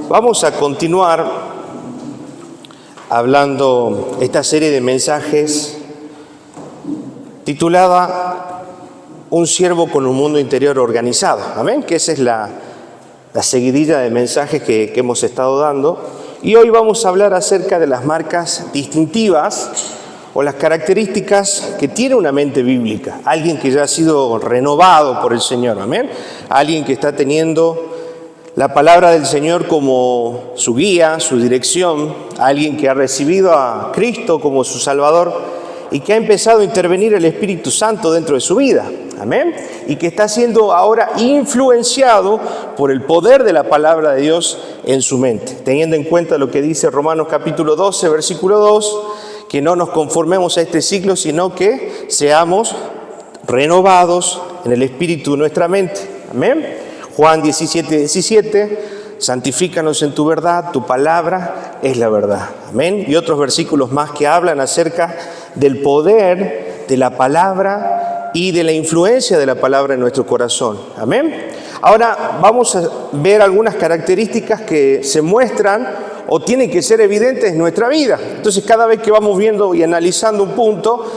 Vamos a continuar hablando esta serie de mensajes titulada Un siervo con un mundo interior organizado. Amén, que esa es la seguidilla de mensajes que hemos estado dando. Y hoy vamos a hablar acerca de las marcas distintivas o las características que tiene una mente bíblica. Alguien que ya ha sido renovado por el Señor. Amén, alguien que está teniendo la palabra del Señor como su guía, su dirección, alguien que ha recibido a Cristo como su Salvador y que ha empezado a intervenir el Espíritu Santo dentro de su vida, amén, y que está siendo ahora influenciado por el poder de la palabra de Dios en su mente, teniendo en cuenta lo que dice Romanos capítulo 12, versículo 2, que no nos conformemos a este siglo, sino que seamos renovados en el Espíritu de nuestra mente, amén. Juan 17:17, santifícanos en tu verdad, tu palabra es la verdad. Amén. Y otros versículos más que hablan acerca del poder de la palabra y de la influencia de la palabra en nuestro corazón. Amén. Ahora vamos a ver algunas características que se muestran o tienen que ser evidentes en nuestra vida. Entonces, cada vez que vamos viendo y analizando un punto,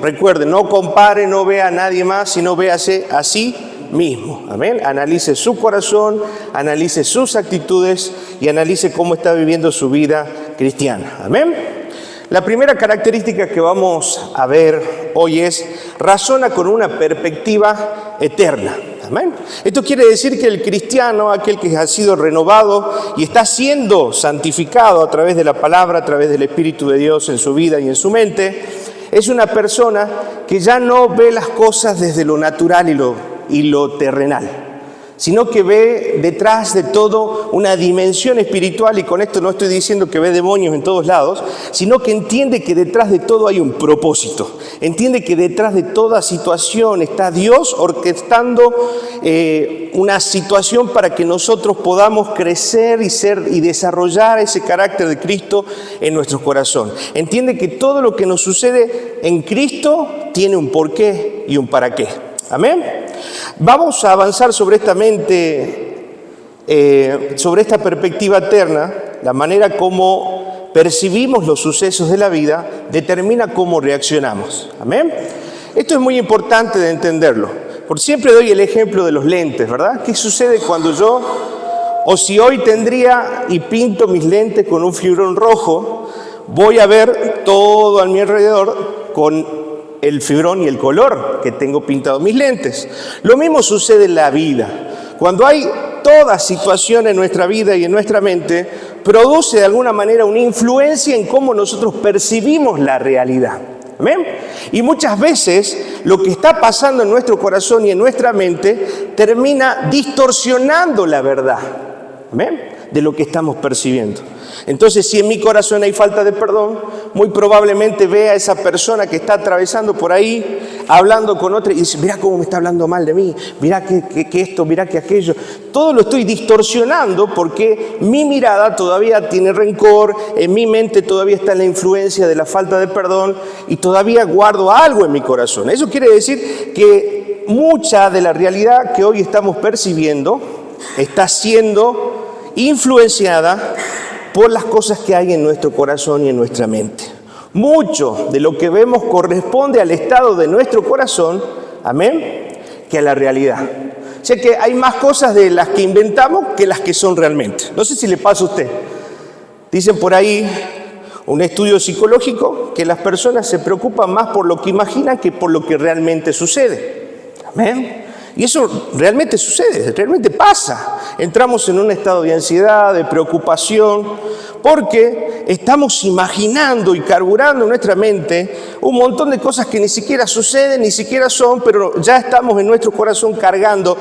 recuerden, no compare, no vea a nadie más, sino véase a sí mismo. Amén. Analice su corazón, analice sus actitudes y analice cómo está viviendo su vida cristiana. Amén. La primera característica que vamos a ver hoy es razona con una perspectiva eterna. Amén. Esto quiere decir que el cristiano, aquel que ha sido renovado y está siendo santificado a través de la palabra, a través del Espíritu de Dios en su vida y en su mente, es una persona que ya no ve las cosas desde lo natural y lo terrenal, sino que ve detrás de todo una dimensión espiritual, y con esto no estoy diciendo que ve demonios en todos lados, sino que entiende que detrás de todo hay un propósito, entiende que detrás de toda situación está Dios orquestando una situación para que nosotros podamos crecer y desarrollar ese carácter de Cristo en nuestro corazón. Entiende que todo lo que nos sucede en Cristo tiene un porqué y un para qué. Amén. Vamos a avanzar sobre esta mente, sobre esta perspectiva eterna. La manera como percibimos los sucesos de la vida determina cómo reaccionamos. Amén. Esto es muy importante de entenderlo. Por siempre doy el ejemplo de los lentes, ¿verdad? ¿Qué sucede cuando si hoy tendría y pinto mis lentes con un fibrón rojo, voy a ver todo a mi alrededor con el fibrón y el color que tengo pintado mis lentes? Lo mismo sucede en la vida. Cuando hay toda situación en nuestra vida y en nuestra mente, produce de alguna manera una influencia en cómo nosotros percibimos la realidad. ¿Amén? Y muchas veces lo que está pasando en nuestro corazón y en nuestra mente termina distorsionando la verdad. ¿Amén? De lo que estamos percibiendo. Entonces, si en mi corazón hay falta de perdón, muy probablemente vea a esa persona que está atravesando por ahí, hablando con otra y dice, mirá cómo me está hablando mal de mí, mirá que esto, mirá que aquello. Todo lo estoy distorsionando porque mi mirada todavía tiene rencor, en mi mente todavía está la influencia de la falta de perdón y todavía guardo algo en mi corazón. Eso quiere decir que mucha de la realidad que hoy estamos percibiendo está siendo influenciada por las cosas que hay en nuestro corazón y en nuestra mente. Mucho de lo que vemos corresponde al estado de nuestro corazón, amén, que a la realidad. O sea que hay más cosas de las que inventamos que las que son realmente. No sé si le pasa a usted. Dicen por ahí, un estudio psicológico, que las personas se preocupan más por lo que imaginan que por lo que realmente sucede. Amén. Y eso realmente sucede, realmente pasa. Entramos en un estado de ansiedad, de preocupación, porque estamos imaginando y carburando en nuestra mente un montón de cosas que ni siquiera suceden, ni siquiera son, pero ya estamos en nuestro corazón cargando,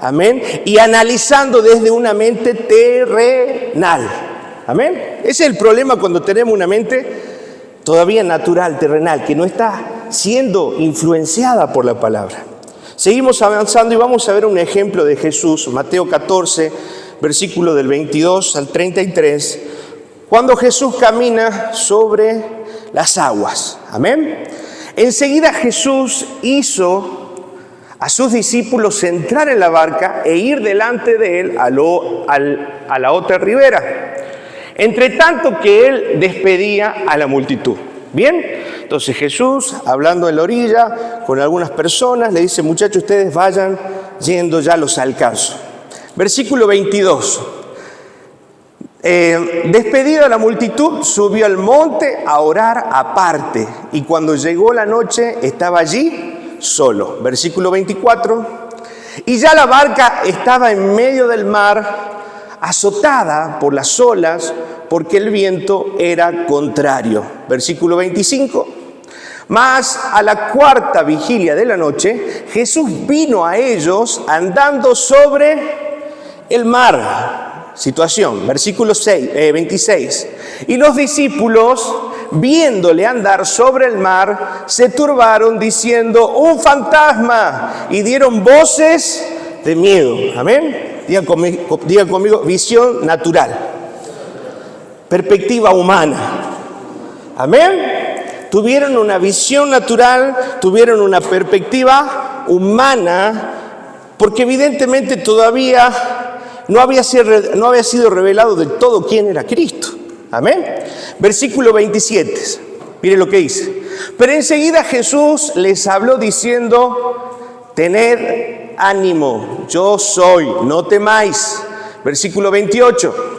amén, y analizando desde una mente terrenal. Amén. Ese es el problema cuando tenemos una mente todavía natural, terrenal, que no está siendo influenciada por la palabra. Seguimos avanzando y vamos a ver un ejemplo de Jesús, Mateo 14, versículo del 22 al 33, cuando Jesús camina sobre las aguas. Amén. Enseguida Jesús hizo a sus discípulos entrar en la barca e ir delante de él a la otra ribera, entre tanto que él despedía a la multitud. Bien, entonces Jesús, hablando en la orilla con algunas personas, le dice: muchachos, ustedes vayan yendo, ya los alcanzo. Versículo 22. Despedido a la multitud, subió al monte a orar aparte, y cuando llegó la noche estaba allí solo. Versículo 24. Y ya la barca estaba en medio del mar, azotada por las olas, porque el viento era contrario. Versículo 25. Mas a la cuarta vigilia de la noche, Jesús vino a ellos andando sobre el mar. Situación, versículo 26. Y los discípulos, viéndole andar sobre el mar, se turbaron diciendo: ¡un fantasma! Y dieron voces de miedo. Amén. Digan conmigo, visión natural. Perspectiva humana. Amén. Tuvieron una visión natural, tuvieron una perspectiva humana, porque evidentemente todavía no había sido revelado del todo quién era Cristo. Amén. Versículo 27. Mire lo que dice. Pero enseguida Jesús les habló diciendo: tened ánimo, yo soy, no temáis. Versículo 28.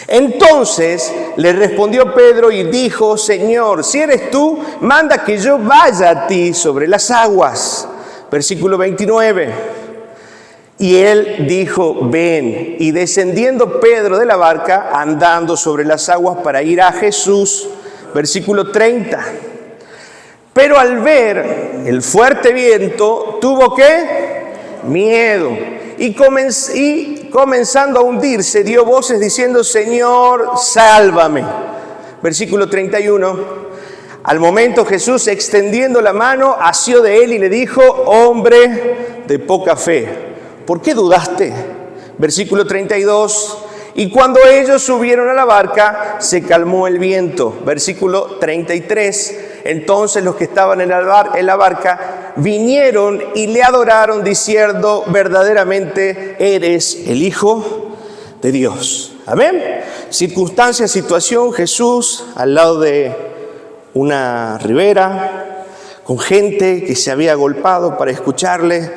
Entonces le respondió Pedro y dijo: Señor, si eres tú, manda que yo vaya a ti sobre las aguas. Versículo 29. Y él dijo: ven. Y descendiendo Pedro de la barca, andando sobre las aguas para ir a Jesús. Versículo 30. Pero al ver el fuerte viento, tuvo ¿qué? Miedo. Y comenzando a hundirse, dio voces diciendo: Señor, sálvame. Versículo 31. Al momento Jesús, extendiendo la mano, asió de él y le dijo: hombre de poca fe, ¿por qué dudaste? Versículo 32. Y cuando ellos subieron a la barca, se calmó el viento. Versículo 33. Entonces los que estaban en la barca vinieron y le adoraron diciendo: verdaderamente eres el Hijo de Dios. Amén. Circunstancia, situación: Jesús al lado de una ribera, con gente que se había agolpado para escucharle,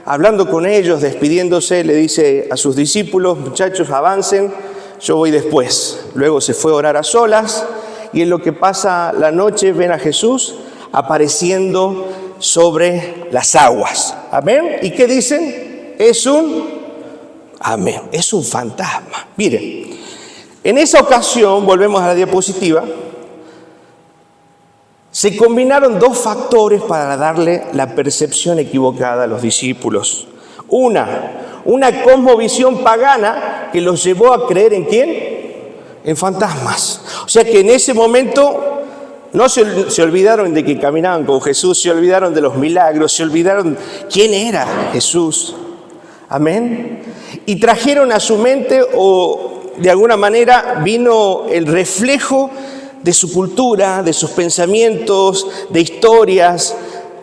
hablando con ellos, despidiéndose, le dice a sus discípulos: muchachos, avancen, yo voy después. Luego se fue a orar a solas, y en lo que pasa la noche ven a Jesús apareciendo sobre las aguas. Amén. ¿Y qué dicen? Es un fantasma. Miren, en esa ocasión, volvemos a la diapositiva, se combinaron dos factores para darle la percepción equivocada a los discípulos. Una cosmovisión pagana que los llevó a creer ¿en quién? En fantasmas. O sea que en ese momento no se olvidaron de que caminaban con Jesús, se olvidaron de los milagros, se olvidaron quién era Jesús. Amén. Y trajeron a su mente, o de alguna manera vino el reflejo de su cultura, de sus pensamientos, de historias,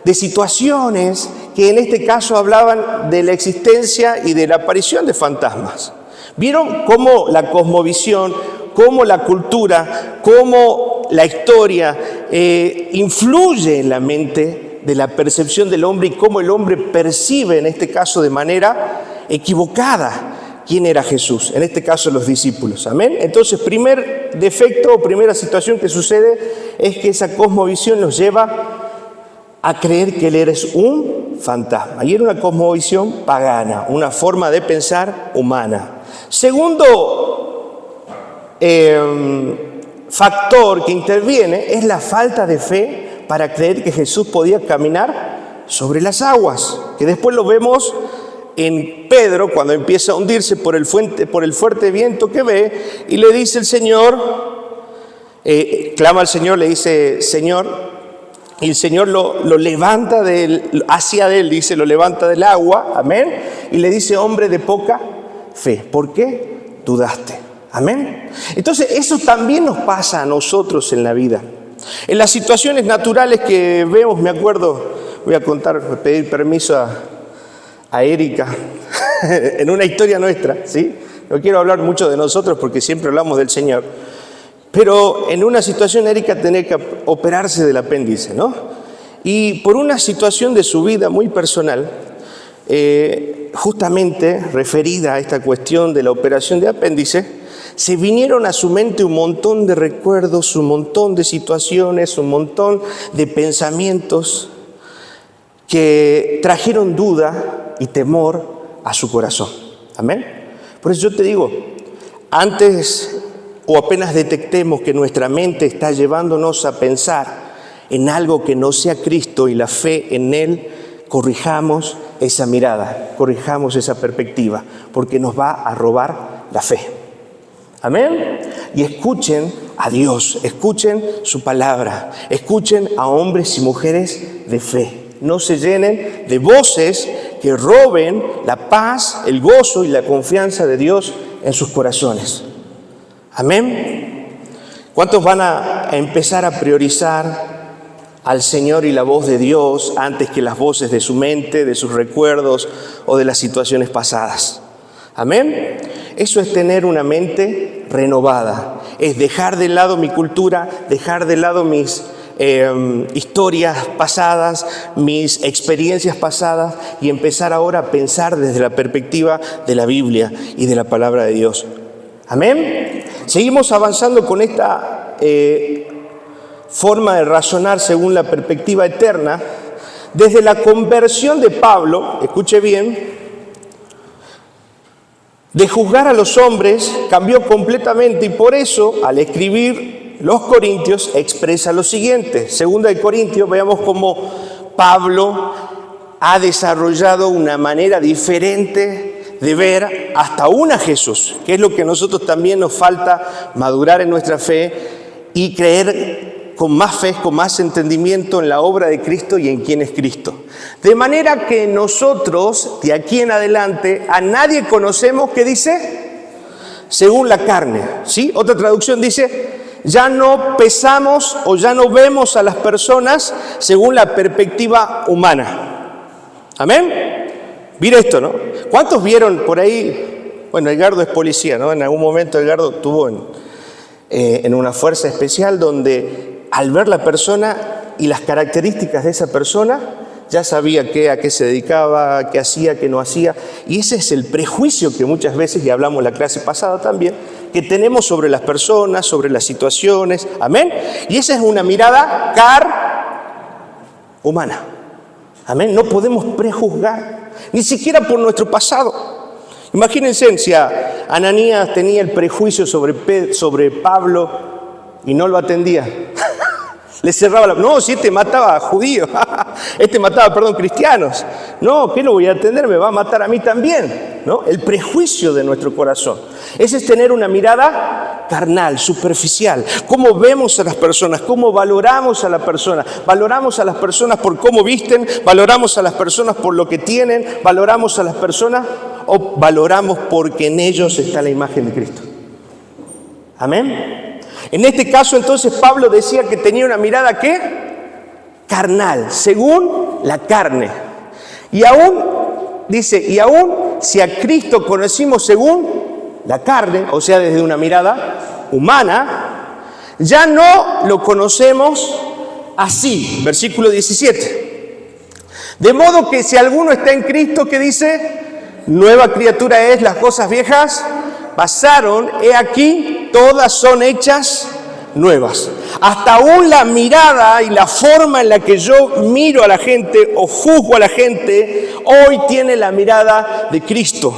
de situaciones que en este caso hablaban de la existencia y de la aparición de fantasmas. ¿Vieron cómo la cosmovisión, cómo la cultura, cómo la historia influye en la mente de la percepción del hombre y cómo el hombre percibe, en este caso de manera equivocada, quién era Jesús? En este caso los discípulos. Amén. Entonces, primer defecto o primera situación que sucede es que esa cosmovisión nos lleva a creer que él es un fantasma. Y era una cosmovisión pagana, una forma de pensar humana. Segundo factor que interviene es la falta de fe para creer que Jesús podía caminar sobre las aguas, que después lo vemos en Pedro cuando empieza a hundirse por el fuerte viento que ve, y le dice el Señor, clama al Señor, le dice: Señor, y el Señor lo levanta hacia él, dice, lo levanta del agua, amén, y le dice: hombre de poca fe, ¿por qué dudaste? Amén. Entonces eso también nos pasa a nosotros en la vida. En las situaciones naturales que vemos, me acuerdo voy a pedir permiso a Erika en una historia nuestra, ¿sí? No quiero hablar mucho de nosotros porque siempre hablamos del Señor. Pero en una situación Erika tenía que operarse del apéndice, ¿no? Y por una situación de su vida muy personal, justamente referida a esta cuestión de la operación de apéndice, se vinieron a su mente un montón de recuerdos, un montón de situaciones, un montón de pensamientos que trajeron duda y temor a su corazón. Amén. Por eso yo te digo, antes o apenas detectemos que nuestra mente está llevándonos a pensar en algo que no sea Cristo y la fe en Él, corrijamos esa mirada, corrijamos esa perspectiva, porque nos va a robar la fe. Amén. Y escuchen a Dios, escuchen su palabra, escuchen a hombres y mujeres de fe. No se llenen de voces que roben la paz, el gozo y la confianza de Dios en sus corazones. Amén. ¿Cuántos van a empezar a priorizar al Señor y la voz de Dios antes que las voces de su mente, de sus recuerdos o de las situaciones pasadas? Amén. Eso es tener una mente renovada. Es dejar de lado mi cultura, dejar de lado mis historias pasadas, mis experiencias pasadas y empezar ahora a pensar desde la perspectiva de la Biblia y de la palabra de Dios. Amén. Seguimos avanzando con esta forma de razonar según la perspectiva eterna. Desde la conversión de Pablo, escuche bien, de juzgar a los hombres cambió completamente y por eso al escribir los Corintios expresa lo siguiente. Segunda de Corintios, veamos cómo Pablo ha desarrollado una manera diferente de ver hasta aún a Jesús, que es lo que a nosotros también nos falta madurar en nuestra fe y creer con más fe, con más entendimiento en la obra de Cristo y en quién es Cristo. De manera que nosotros, de aquí en adelante, a nadie conocemos, ¿qué dice? Según la carne, ¿sí? Otra traducción dice, ya no pesamos o ya no vemos a las personas según la perspectiva humana. ¿Amén? Mira esto, ¿no? ¿Cuántos vieron por ahí? Bueno, Edgardo es policía, ¿no? En algún momento Edgardo estuvo en una fuerza especial donde al ver la persona y las características de esa persona, ya sabía a qué se dedicaba, qué hacía, qué no hacía. Y ese es el prejuicio que muchas veces, y hablamos en la clase pasada también, que tenemos sobre las personas, sobre las situaciones. Amén. Y esa es una mirada humana. Amén. No podemos prejuzgar, ni siquiera por nuestro pasado. Imagínense si Ananías tenía el prejuicio sobre Pablo y no lo atendía. Le cerraba no, si este mataba a judíos, cristianos. No, ¿qué lo voy a atender? Me va a matar a mí también, ¿no? El prejuicio de nuestro corazón. Ese es tener una mirada carnal, superficial. Cómo vemos a las personas, cómo valoramos a la persona. Valoramos a las personas por cómo visten, valoramos a las personas por lo que tienen, valoramos a las personas o valoramos porque en ellos está la imagen de Cristo. Amén. En este caso, entonces, Pablo decía que tenía una mirada, ¿qué? Carnal, según la carne. Y aún, dice, y aún si a Cristo conocimos según la carne, o sea, desde una mirada humana, ya no lo conocemos así. Versículo 17. De modo que si alguno está en Cristo, ¿qué dice? Nueva criatura es, las cosas viejas pasaron, he aquí, todas son hechas nuevas. Hasta aún la mirada y la forma en la que yo miro a la gente o juzgo a la gente, hoy tiene la mirada de Cristo.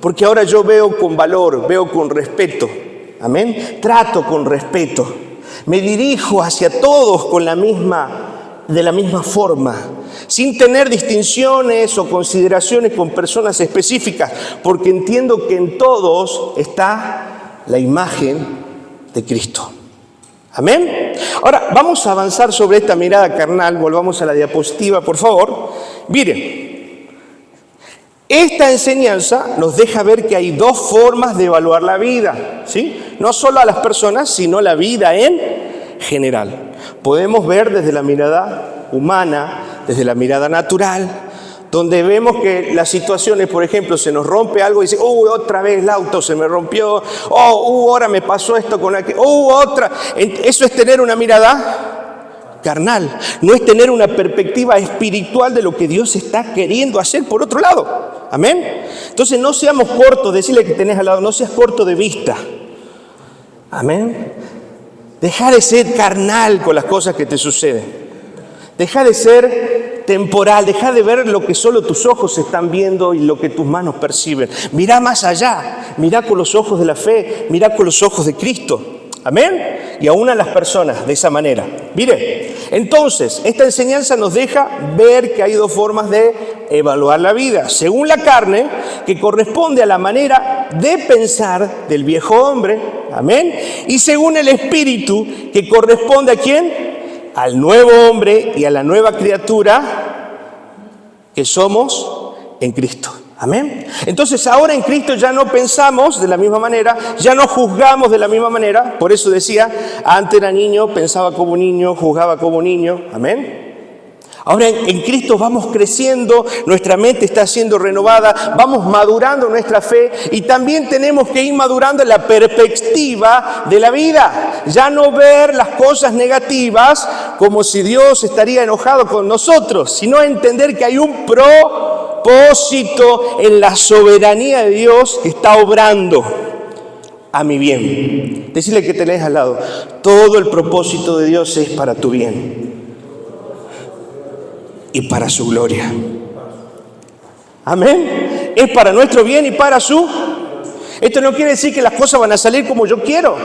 Porque ahora yo veo con valor, veo con respeto. Amén. Trato con respeto. Me dirijo hacia todos de la misma forma, sin tener distinciones o consideraciones con personas específicas, porque entiendo que en todos está la imagen de Cristo. Amén. Ahora vamos a avanzar sobre esta mirada carnal. Volvamos a la diapositiva, por favor. Miren, esta enseñanza nos deja ver que hay dos formas de evaluar la vida, ¿sí? No solo a las personas, sino la vida en general. Podemos ver desde la mirada humana, desde la mirada natural, donde vemos que las situaciones, por ejemplo, se nos rompe algo y dice, otra vez el auto se me rompió, ahora me pasó esto con aquello, otra. Eso es tener una mirada carnal, no es tener una perspectiva espiritual de lo que Dios está queriendo hacer por otro lado. Amén. Entonces no seamos cortos, decirle que tenés al lado, no seas corto de vista. Amén. Deja de ser carnal con las cosas que te suceden. Deja de ser temporal, deja de ver lo que solo tus ojos están viendo y lo que tus manos perciben. Mira más allá, mira con los ojos de la fe, mira con los ojos de Cristo. Amén. Y aún a las personas de esa manera. Mire, entonces, esta enseñanza nos deja ver que hay dos formas de evaluar la vida. Según la carne, que corresponde a la manera de pensar del viejo hombre. Amén. Y según el Espíritu, que corresponde ¿a quién? Al nuevo hombre y a la nueva criatura que somos en Cristo. Amén. Entonces ahora en Cristo ya no pensamos de la misma manera, ya no juzgamos de la misma manera. Por eso decía, antes era niño, pensaba como niño, juzgaba como niño. Amén. Ahora en Cristo vamos creciendo, nuestra mente está siendo renovada, vamos madurando nuestra fe y también tenemos que ir madurando la perspectiva de la vida. Ya no ver las cosas negativas como si Dios estaría enojado con nosotros, sino entender que hay un propósito en la soberanía de Dios que está obrando a mi bien. Decirle que tenés al lado, todo el propósito de Dios es para tu bien y para su gloria. Amén. Es para nuestro bien y para su... Esto no quiere decir que las cosas van a salir como yo quiero.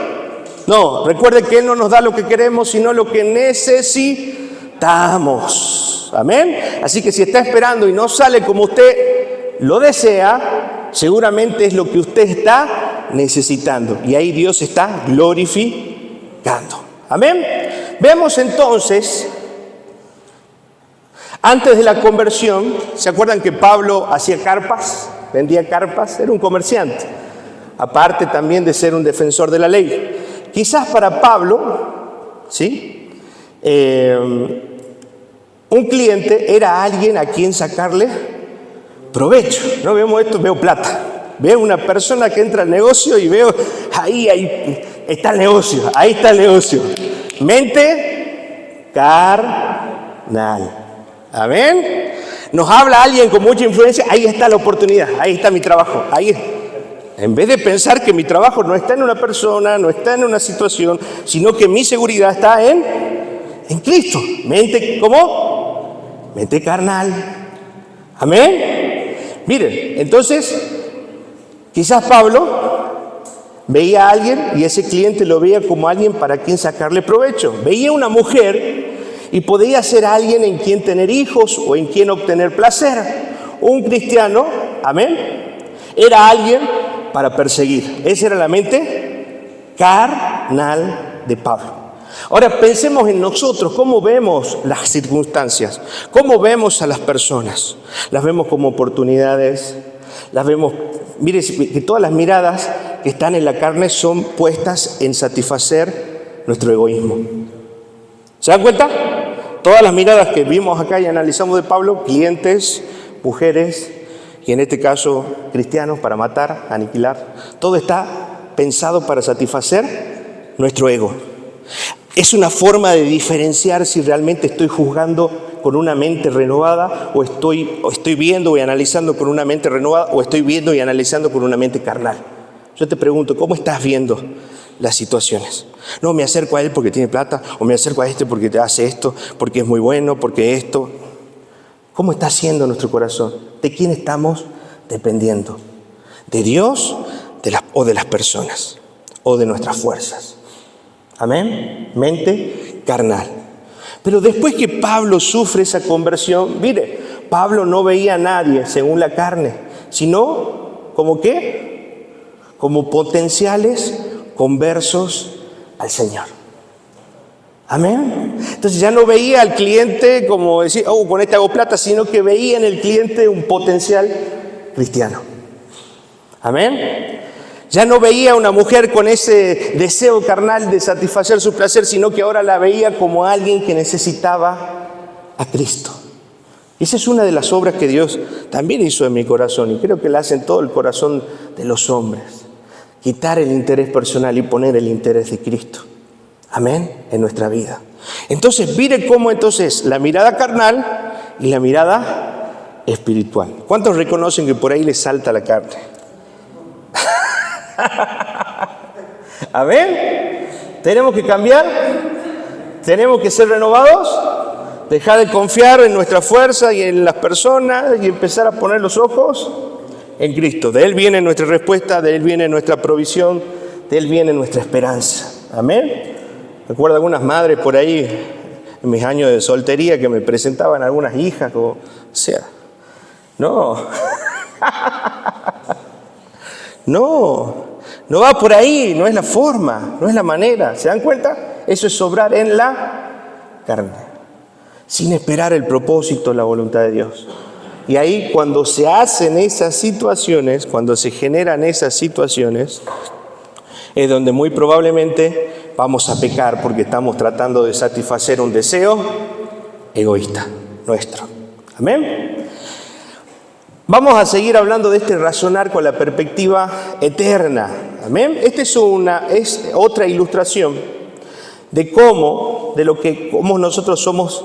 No, recuerde que Él no nos da lo que queremos, sino lo que necesitamos. Amén. Así que si está esperando y no sale como usted lo desea, seguramente es lo que usted está necesitando. Y ahí Dios está glorificando. Amén. Veamos entonces... Antes de la conversión, ¿se acuerdan que Pablo hacía carpas? Vendía carpas, era un comerciante. Aparte también de ser un defensor de la ley. Quizás para Pablo, ¿sí? Un cliente era alguien a quien sacarle provecho. No vemos esto, veo plata. Veo una persona que entra al negocio y veo, ahí está el negocio, ahí está el negocio. Mente carnal. Amén. Nos habla alguien con mucha influencia, ahí está la oportunidad, ahí está mi trabajo. Ahí. En vez de pensar que mi trabajo no está en una persona, no está en una situación, sino que mi seguridad está en Cristo. Mente, ¿cómo? Mente carnal. Amén. Miren, entonces, quizás Pablo veía a alguien y ese cliente lo veía como alguien para quien sacarle provecho. Veía una mujer y podía ser alguien en quien tener hijos o en quien obtener placer. Un cristiano, amén, era alguien para perseguir. Esa era la mente carnal de Pablo. Ahora pensemos en nosotros, cómo vemos las circunstancias, cómo vemos a las personas. Las vemos como oportunidades, las vemos, mire que todas las miradas que están en la carne son puestas en satisfacer nuestro egoísmo. ¿Se dan cuenta? Todas las miradas que vimos acá y analizamos de Pablo, clientes, mujeres, y en este caso cristianos, para matar, aniquilar, todo está pensado para satisfacer nuestro ego. Es una forma de diferenciar si realmente estoy juzgando con una mente renovada o estoy viendo y analizando con una mente renovada o estoy viendo y analizando con una mente carnal. Yo te pregunto, ¿cómo estás viendo las situaciones? No, me acerco a él porque tiene plata, o me acerco a este porque te hace esto, porque es muy bueno, porque esto. ¿Cómo está haciendo nuestro corazón? ¿De quién estamos dependiendo? ¿De Dios o de las personas? ¿O de nuestras fuerzas? Amén. Mente carnal. Pero después que Pablo sufre esa conversión, mire, Pablo no veía a nadie según la carne, sino como ¿qué? Como potenciales conversos al Señor. Amén. Entonces ya no veía al cliente como decir, con este hago plata, sino que veía en el cliente un potencial cristiano. Amén. Ya no veía a una mujer con ese deseo carnal de satisfacer su placer, sino que ahora la veía como alguien que necesitaba a Cristo. Y esa es una de las obras que Dios también hizo en mi corazón, y creo que la hace en todo el corazón de los hombres. Quitar el interés personal y poner el interés de Cristo. Amén, en nuestra vida. Entonces, mire cómo entonces la mirada carnal y la mirada espiritual. ¿Cuántos reconocen que por ahí les salta la carne? Amén. Tenemos que cambiar, tenemos que ser renovados, dejar de confiar en nuestra fuerza y en las personas y empezar a poner los ojos en Cristo. De Él viene nuestra respuesta, de Él viene nuestra provisión, de Él viene nuestra esperanza. Amén. Recuerdo algunas madres por ahí en mis años de soltería que me presentaban algunas hijas, o sea, no, no va por ahí, no es la forma, no es la manera. ¿Se dan cuenta? Eso es obrar en la carne, sin esperar el propósito, la voluntad de Dios. Y ahí cuando se hacen esas situaciones, cuando se generan esas situaciones, es donde muy probablemente vamos a pecar porque estamos tratando de satisfacer un deseo egoísta nuestro. Amén. Vamos a seguir hablando de este razonar con la perspectiva eterna. Amén. Esta es otra ilustración de cómo nosotros somos,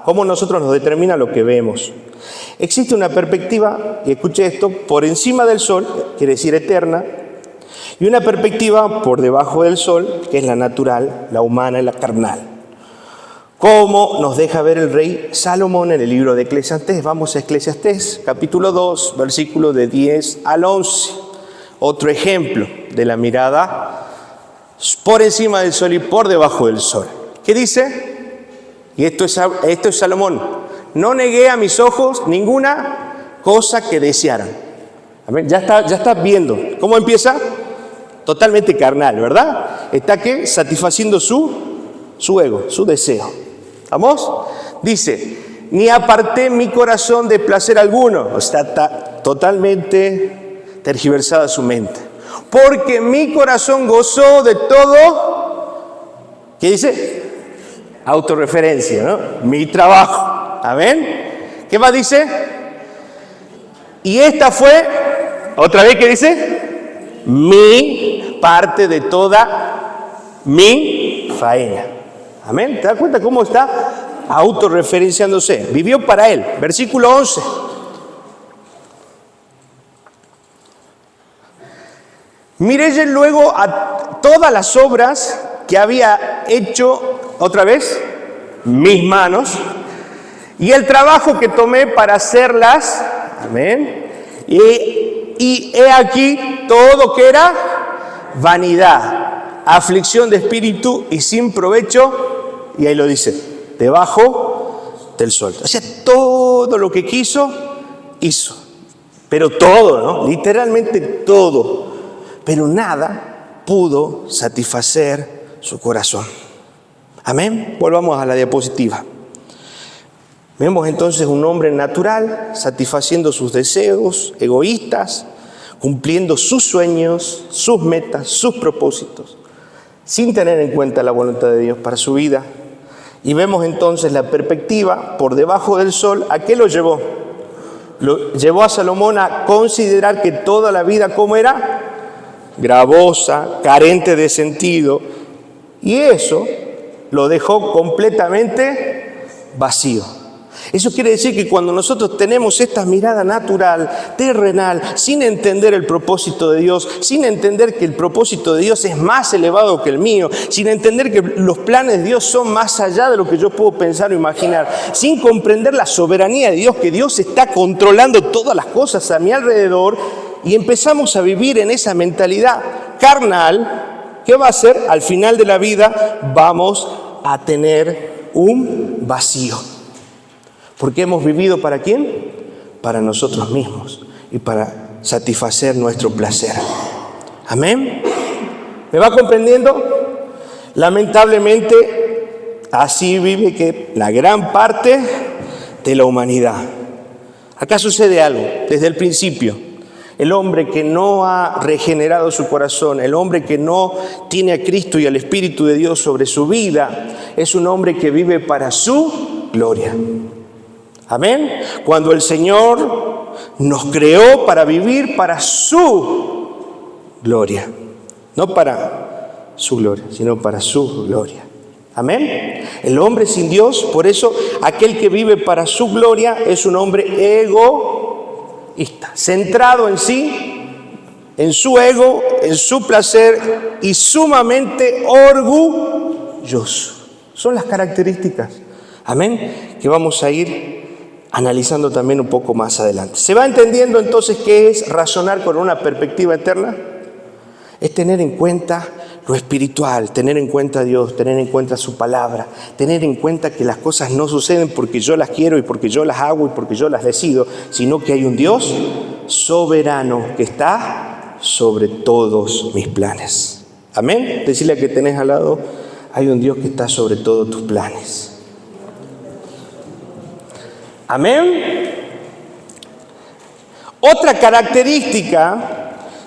cómo nosotros nos determina lo que vemos. Existe una perspectiva, y escuche esto, por encima del sol, quiere decir eterna, y una perspectiva por debajo del sol, que es la natural, la humana y la carnal. Como nos deja ver el rey Salomón en el libro de Eclesiastés. Vamos a Eclesiastés, capítulo 2, versículo de 10 al 11. Otro ejemplo de la mirada por encima del sol y por debajo del sol. ¿Qué dice? Y esto es Salomón. No negué a mis ojos ninguna cosa que desearan. Amén. Ya está viendo. ¿Cómo empieza? Totalmente carnal, ¿verdad? Está satisfaciendo su ego, su deseo. ¿Vamos? Dice, ni aparté mi corazón de placer alguno. O sea, está totalmente tergiversada su mente. Porque mi corazón gozó de todo. ¿Qué dice? Autorreferencia, ¿no? Mi trabajo. Amén. ¿Qué más dice? Y esta fue, otra vez, ¿qué dice? Mi parte de toda mi faena. Amén. ¿Te das cuenta cómo está autorreferenciándose? Vivió para él. Versículo 11. Miré luego a todas las obras que había hecho, otra vez, mis manos, y el trabajo que tomé para hacerlas, amén, y he aquí todo que era vanidad, aflicción de espíritu y sin provecho, y ahí lo dice, debajo del sol. O sea, todo lo que quiso, hizo, pero todo, ¿no? Literalmente todo, pero nada pudo satisfacer su corazón. Amén. Volvamos a la diapositiva. Vemos entonces un hombre natural, satisfaciendo sus deseos egoístas, cumpliendo sus sueños, sus metas, sus propósitos, sin tener en cuenta la voluntad de Dios para su vida. Y vemos entonces la perspectiva por debajo del sol. ¿A qué lo llevó? Lo llevó a Salomón a considerar que toda la vida, ¿cómo era? Gravosa, carente de sentido. Y eso lo dejó completamente vacío. Eso quiere decir que cuando nosotros tenemos esta mirada natural, terrenal, sin entender el propósito de Dios, sin entender que el propósito de Dios es más elevado que el mío, sin entender que los planes de Dios son más allá de lo que yo puedo pensar o imaginar, sin comprender la soberanía de Dios, que Dios está controlando todas las cosas a mi alrededor, y empezamos a vivir en esa mentalidad carnal, ¿qué va a hacer? Al final de la vida vamos a tener un vacío. Porque hemos vivido ¿para quién? Para nosotros mismos y para satisfacer nuestro placer. Amén. ¿Me va comprendiendo? Lamentablemente, así vive que la gran parte de la humanidad. Acá sucede algo desde el principio. el hombre que no ha regenerado su corazón, el hombre que no tiene a Cristo y al Espíritu de Dios sobre su vida, es un hombre que vive para su gloria. Amén. Cuando el Señor nos creó para vivir para su gloria, no para su gloria, sino para su gloria. Amén. El hombre sin Dios, por eso aquel que vive para su gloria es un hombre egoísta, centrado en sí, en su ego, en su placer y sumamente orgulloso. Son las características, amén, que vamos a ir analizando también un poco más adelante. ¿Se va entendiendo entonces qué es razonar con una perspectiva eterna? Es tener en cuenta lo espiritual, tener en cuenta a Dios, tener en cuenta su palabra, tener en cuenta que las cosas no suceden porque yo las quiero y porque yo las hago y porque yo las decido, sino que hay un Dios soberano que está sobre todos mis planes. Amén. Decirle a que tenés al lado, hay un Dios que está sobre todos tus planes. Amén. Otra característica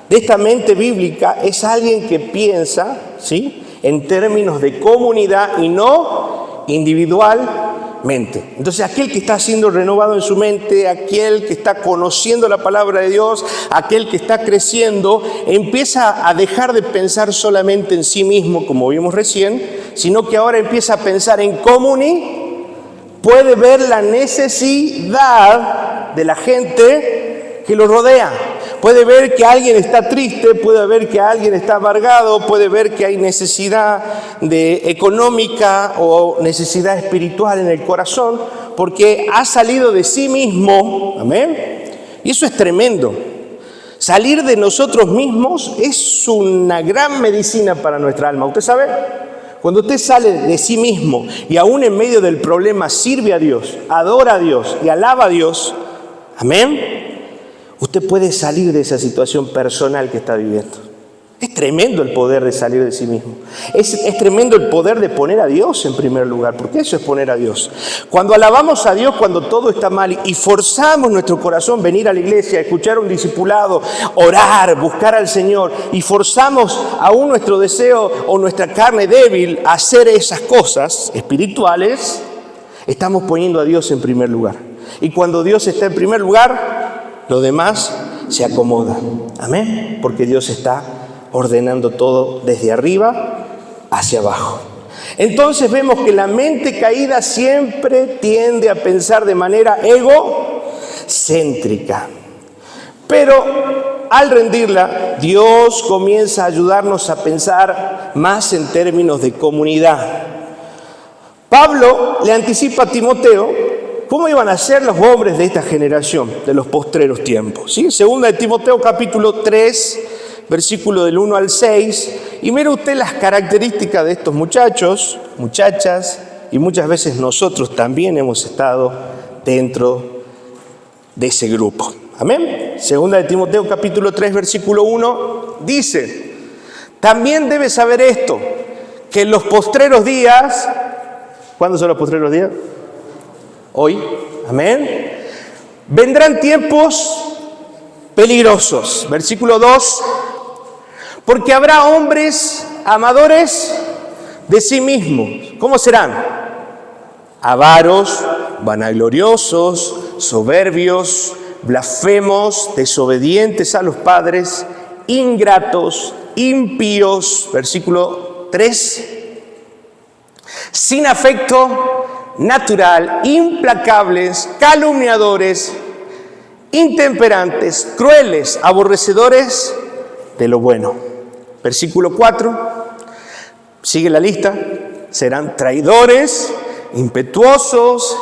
de esta mente bíblica es alguien que piensa, ¿sí?, en términos de comunidad y no individualmente. Entonces, aquel que está siendo renovado en su mente, aquel que está conociendo la palabra de Dios, aquel que está creciendo, empieza a dejar de pensar solamente en sí mismo, como vimos recién, sino que ahora empieza a pensar en comunidad, puede ver la necesidad de la gente que lo rodea. Puede ver que alguien está triste, puede ver que alguien está amargado, puede ver que hay necesidad económica o necesidad espiritual en el corazón, porque ha salido de sí mismo, amén. Y eso es tremendo. Salir de nosotros mismos es una gran medicina para nuestra alma. ¿Usted sabe? Cuando usted sale de sí mismo y aún en medio del problema sirve a Dios, adora a Dios y alaba a Dios, amén, usted puede salir de esa situación personal que está viviendo. Es tremendo el poder de salir de sí mismo. Es tremendo el poder de poner a Dios en primer lugar, porque eso es poner a Dios. Cuando alabamos a Dios, cuando todo está mal y forzamos nuestro corazón venir a la iglesia, escuchar un discipulado, orar, buscar al Señor, y forzamos aún nuestro deseo o nuestra carne débil a hacer esas cosas espirituales, estamos poniendo a Dios en primer lugar. Y cuando Dios está en primer lugar, lo demás se acomoda. Amén. Porque Dios está ordenando todo desde arriba hacia abajo. Entonces vemos que la mente caída siempre tiende a pensar de manera egocéntrica. Pero al rendirla, Dios comienza a ayudarnos a pensar más en términos de comunidad. Pablo le anticipa a Timoteo cómo iban a ser los hombres de esta generación, de los postreros tiempos. ¿Sí? Segunda de Timoteo capítulo 3, versículo del 1 al 6. Y mire usted las características de estos muchachos, muchachas, y muchas veces nosotros también hemos estado dentro de ese grupo. Amén. Segunda de Timoteo capítulo 3, versículo 1, dice: también debes saber esto, que en los postreros días, ¿cuándo son los postreros días? Hoy, amén, vendrán tiempos peligrosos. Versículo 2, porque habrá hombres amadores de sí mismos. ¿Cómo serán? Avaros, vanagloriosos, soberbios, blasfemos, desobedientes a los padres, ingratos, impíos. Versículo 3, sin afecto natural, implacables, calumniadores, intemperantes, crueles, aborrecedores de lo bueno. Versículo 4, sigue la lista: serán traidores, impetuosos,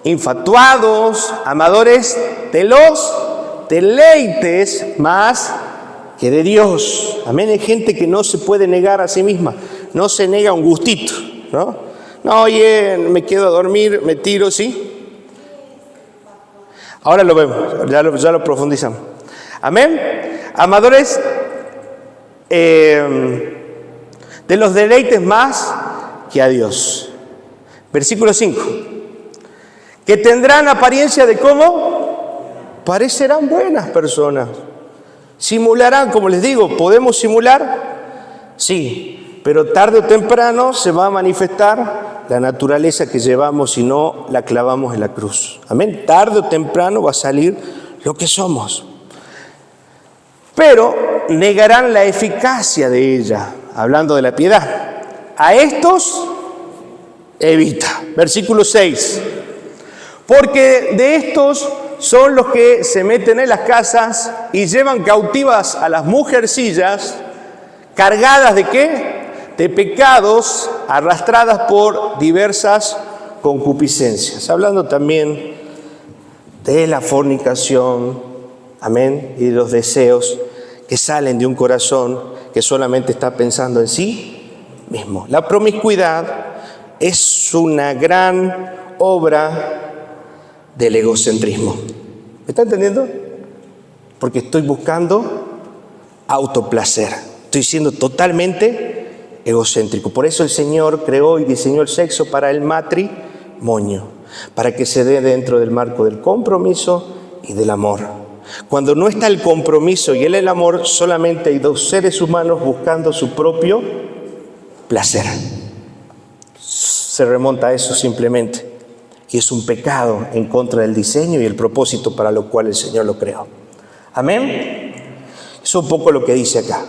infatuados, amadores de los deleites más que de Dios. Amén. Hay gente que no se puede negar a sí misma, no se nega un gustito, ¿no? No, oye, me quedo a dormir, me tiro, ¿sí? Ahora lo vemos, ya lo profundizamos. Amén. Amadores de los deleites más que a Dios. Versículo 5. Que tendrán apariencia de cómo parecerán buenas personas. ¿Simularán? Como les digo, ¿podemos simular? Sí, pero tarde o temprano se va a manifestar la naturaleza que llevamos si no la clavamos en la cruz. Amén. Tarde o temprano va a salir lo que somos. Pero negarán la eficacia de ella, hablando de la piedad. A estos evita. Versículo 6. Porque de estos son los que se meten en las casas y llevan cautivas a las mujercillas, cargadas ¿de qué? De pecados, arrastradas por diversas concupiscencias. Hablando también de la fornicación, amén, y de los deseos que salen de un corazón que solamente está pensando en sí mismo. La promiscuidad es una gran obra del egocentrismo. ¿Me está entendiendo? Porque estoy buscando autoplacer. Estoy siendo totalmente egocéntrico. Por eso el Señor creó y diseñó el sexo para el matrimonio, para que se dé dentro del marco del compromiso y del amor. Cuando no está el compromiso y el amor, solamente hay dos seres humanos buscando su propio placer. Se remonta a eso simplemente. Y es un pecado en contra del diseño y el propósito para lo cual el Señor lo creó. Amén. Eso es un poco lo que dice acá.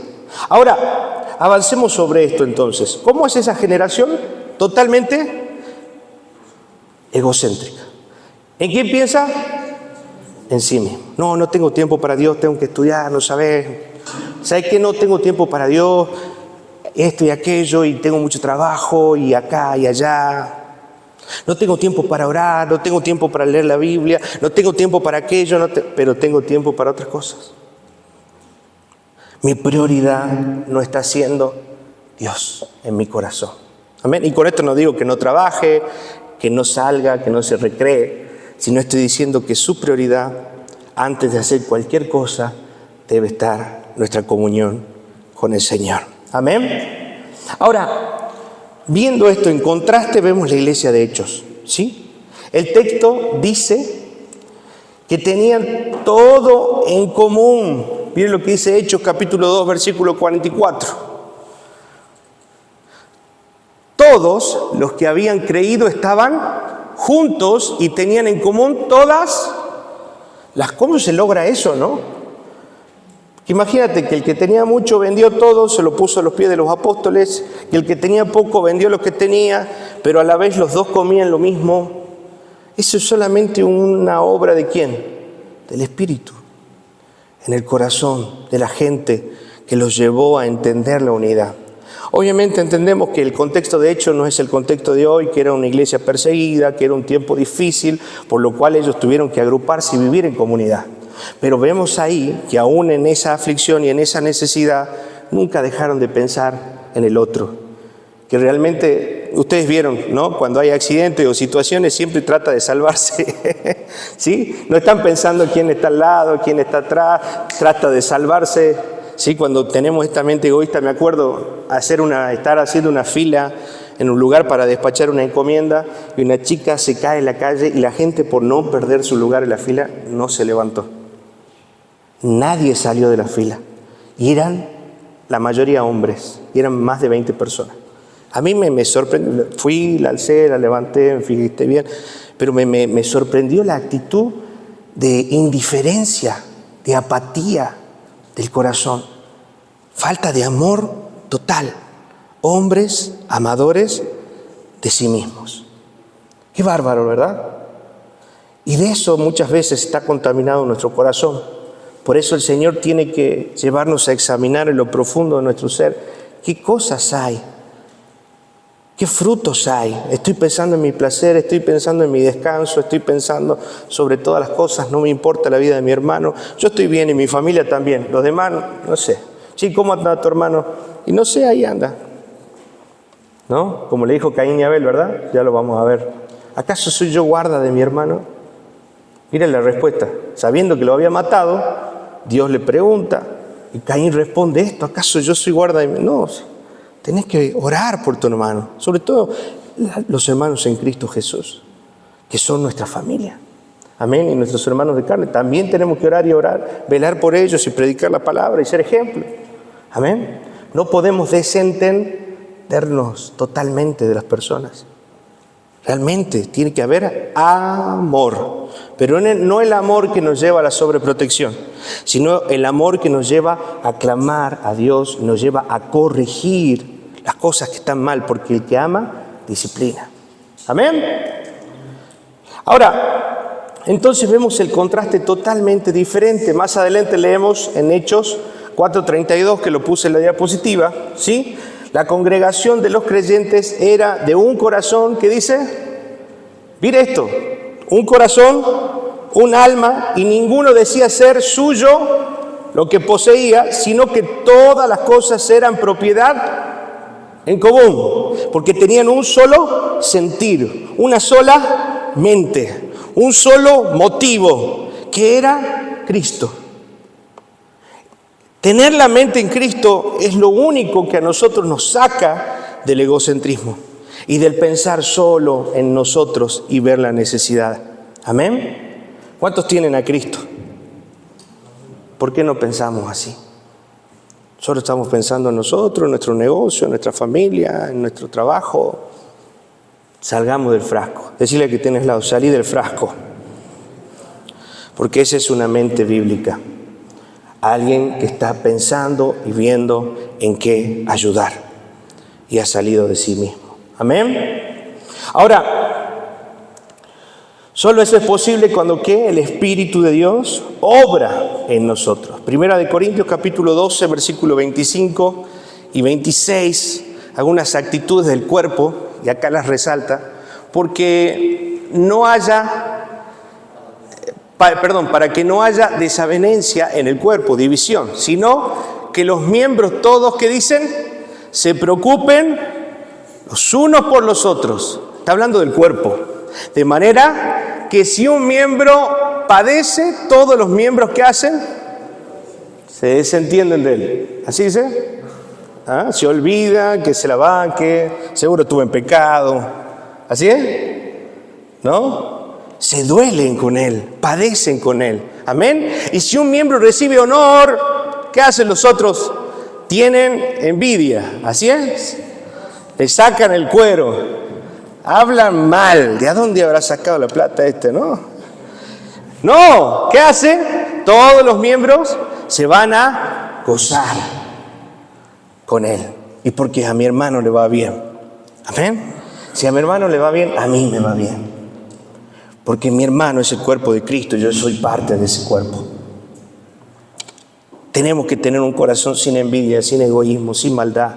Ahora, avancemos sobre esto entonces. ¿Cómo es esa generación? Totalmente egocéntrica. ¿En quién piensa? En sí mismo. No tengo tiempo para Dios, tengo que estudiar, no sabes. ¿Sabes qué? No tengo tiempo para Dios, esto y aquello, y tengo mucho trabajo, y acá y allá. No tengo tiempo para orar, no tengo tiempo para leer la Biblia, no tengo tiempo para aquello, pero tengo tiempo para otras cosas. Mi prioridad no está siendo Dios en mi corazón. Amén. Y con esto no digo que no trabaje, que no salga, que no se recree, sino estoy diciendo que su prioridad, antes de hacer cualquier cosa, debe estar nuestra comunión con el Señor. Amén. Ahora, viendo esto en contraste, vemos la iglesia de Hechos, ¿sí? El texto dice que tenían todo en común. Miren lo que dice Hechos capítulo 2, versículo 44. Todos los que habían creído estaban juntos y tenían en común todas las... ¿Cómo se logra eso, no? Imagínate que el que tenía mucho vendió todo, se lo puso a los pies de los apóstoles, y el que tenía poco vendió lo que tenía, pero a la vez los dos comían lo mismo. Eso es solamente una obra ¿de quién? Del Espíritu, en el corazón de la gente que los llevó a entender la unidad. Obviamente entendemos que el contexto de Hechos no es el contexto de hoy, que era una iglesia perseguida, que era un tiempo difícil, por lo cual ellos tuvieron que agruparse y vivir en comunidad. Pero vemos ahí que aún en esa aflicción y en esa necesidad, nunca dejaron de pensar en el otro. Que realmente, ustedes vieron, ¿no? Cuando hay accidentes o situaciones, siempre trata de salvarse. ¿Sí? No están pensando quién está al lado, quién está atrás, trata de salvarse. ¿Sí? Cuando tenemos esta mente egoísta, me acuerdo estar haciendo una fila en un lugar para despachar una encomienda y una chica se cae en la calle y la gente, por no perder su lugar en la fila, no se levantó. Nadie salió de la fila y eran la mayoría hombres y eran más de 20 personas. A mí me sorprendió, fui, la alcé, la levanté, me fijé bien, pero me sorprendió la actitud de indiferencia, de apatía del corazón, falta de amor total, hombres amadores de sí mismos. Qué bárbaro, ¿verdad? Y de eso muchas veces está contaminado nuestro corazón. Por eso el Señor tiene que llevarnos a examinar en lo profundo de nuestro ser qué cosas hay, qué frutos hay. Estoy pensando en mi placer, estoy pensando en mi descanso, estoy pensando sobre todas las cosas, no me importa la vida de mi hermano. Yo estoy bien y mi familia también, los demás no sé. Sí, ¿cómo anda tu hermano? Y no sé, ahí anda, ¿no? Como le dijo Caín y Abel, ¿verdad? Ya lo vamos a ver. ¿Acaso soy yo guarda de mi hermano? Miren la respuesta. Sabiendo que lo había matado, Dios le pregunta y Caín responde esto: ¿acaso yo soy guarda de mi hermano? No, tenés que orar por tu hermano, sobre todo los hermanos en Cristo Jesús, que son nuestra familia. Amén. Y nuestros hermanos de carne también tenemos que orar y orar, velar por ellos y predicar la palabra y ser ejemplo. Amén. No podemos desentendernos totalmente de las personas. Realmente tiene que haber amor, pero no el amor que nos lleva a la sobreprotección, sino el amor que nos lleva a clamar a Dios, nos lleva a corregir las cosas que están mal, porque el que ama, disciplina. Amén. Ahora, entonces vemos el contraste totalmente diferente. Más adelante leemos en Hechos 4:32, que lo puse en la diapositiva, ¿sí? La congregación de los creyentes era de un corazón, ¿qué dice? Mire esto, un corazón, un alma, y ninguno decía ser suyo lo que poseía, sino que todas las cosas eran propiedad en común, porque tenían un solo sentir, una sola mente, un solo motivo, que era Cristo. Tener la mente en Cristo es lo único que a nosotros nos saca del egocentrismo y del pensar solo en nosotros y ver la necesidad. ¿Amén? ¿Cuántos tienen a Cristo? ¿Por qué no pensamos así? Solo estamos pensando en nosotros, en nuestro negocio, en nuestra familia, en nuestro trabajo. Salgamos del frasco. Decirle que tienes al lado, salí del frasco. Porque esa es una mente bíblica. Alguien que está pensando y viendo en qué ayudar y ha salido de sí mismo. Amén. Ahora, solo eso es posible cuando ¿qué? El Espíritu de Dios obra en nosotros. Primera de Corintios capítulo 12, versículo 25 y 26, algunas actitudes del cuerpo, y acá las resalta, porque no haya... para que no haya desavenencia en el cuerpo, división, sino que los miembros todos, ¿qué dicen? Se preocupen los unos por los otros. Está hablando del cuerpo. De manera que si un miembro padece, todos los miembros que hacen se desentienden de él. ¿Así dice? Se olvida, que se la va, que seguro estuvo en pecado. ¿Así es? ¿No? Se duelen con él, padecen con él. Amén. Y si un miembro recibe honor, ¿qué hacen los otros? Tienen envidia. ¿Así es? Le sacan el cuero. Hablan mal. ¿De dónde habrá sacado la plata no? No. ¿Qué hace? Todos los miembros se van a gozar con él. Y porque a mi hermano le va bien. Amén. Si a mi hermano le va bien, a mí me va bien. Porque mi hermano es el cuerpo de Cristo, yo soy parte de ese cuerpo. Tenemos que tener un corazón sin envidia, sin egoísmo, sin maldad.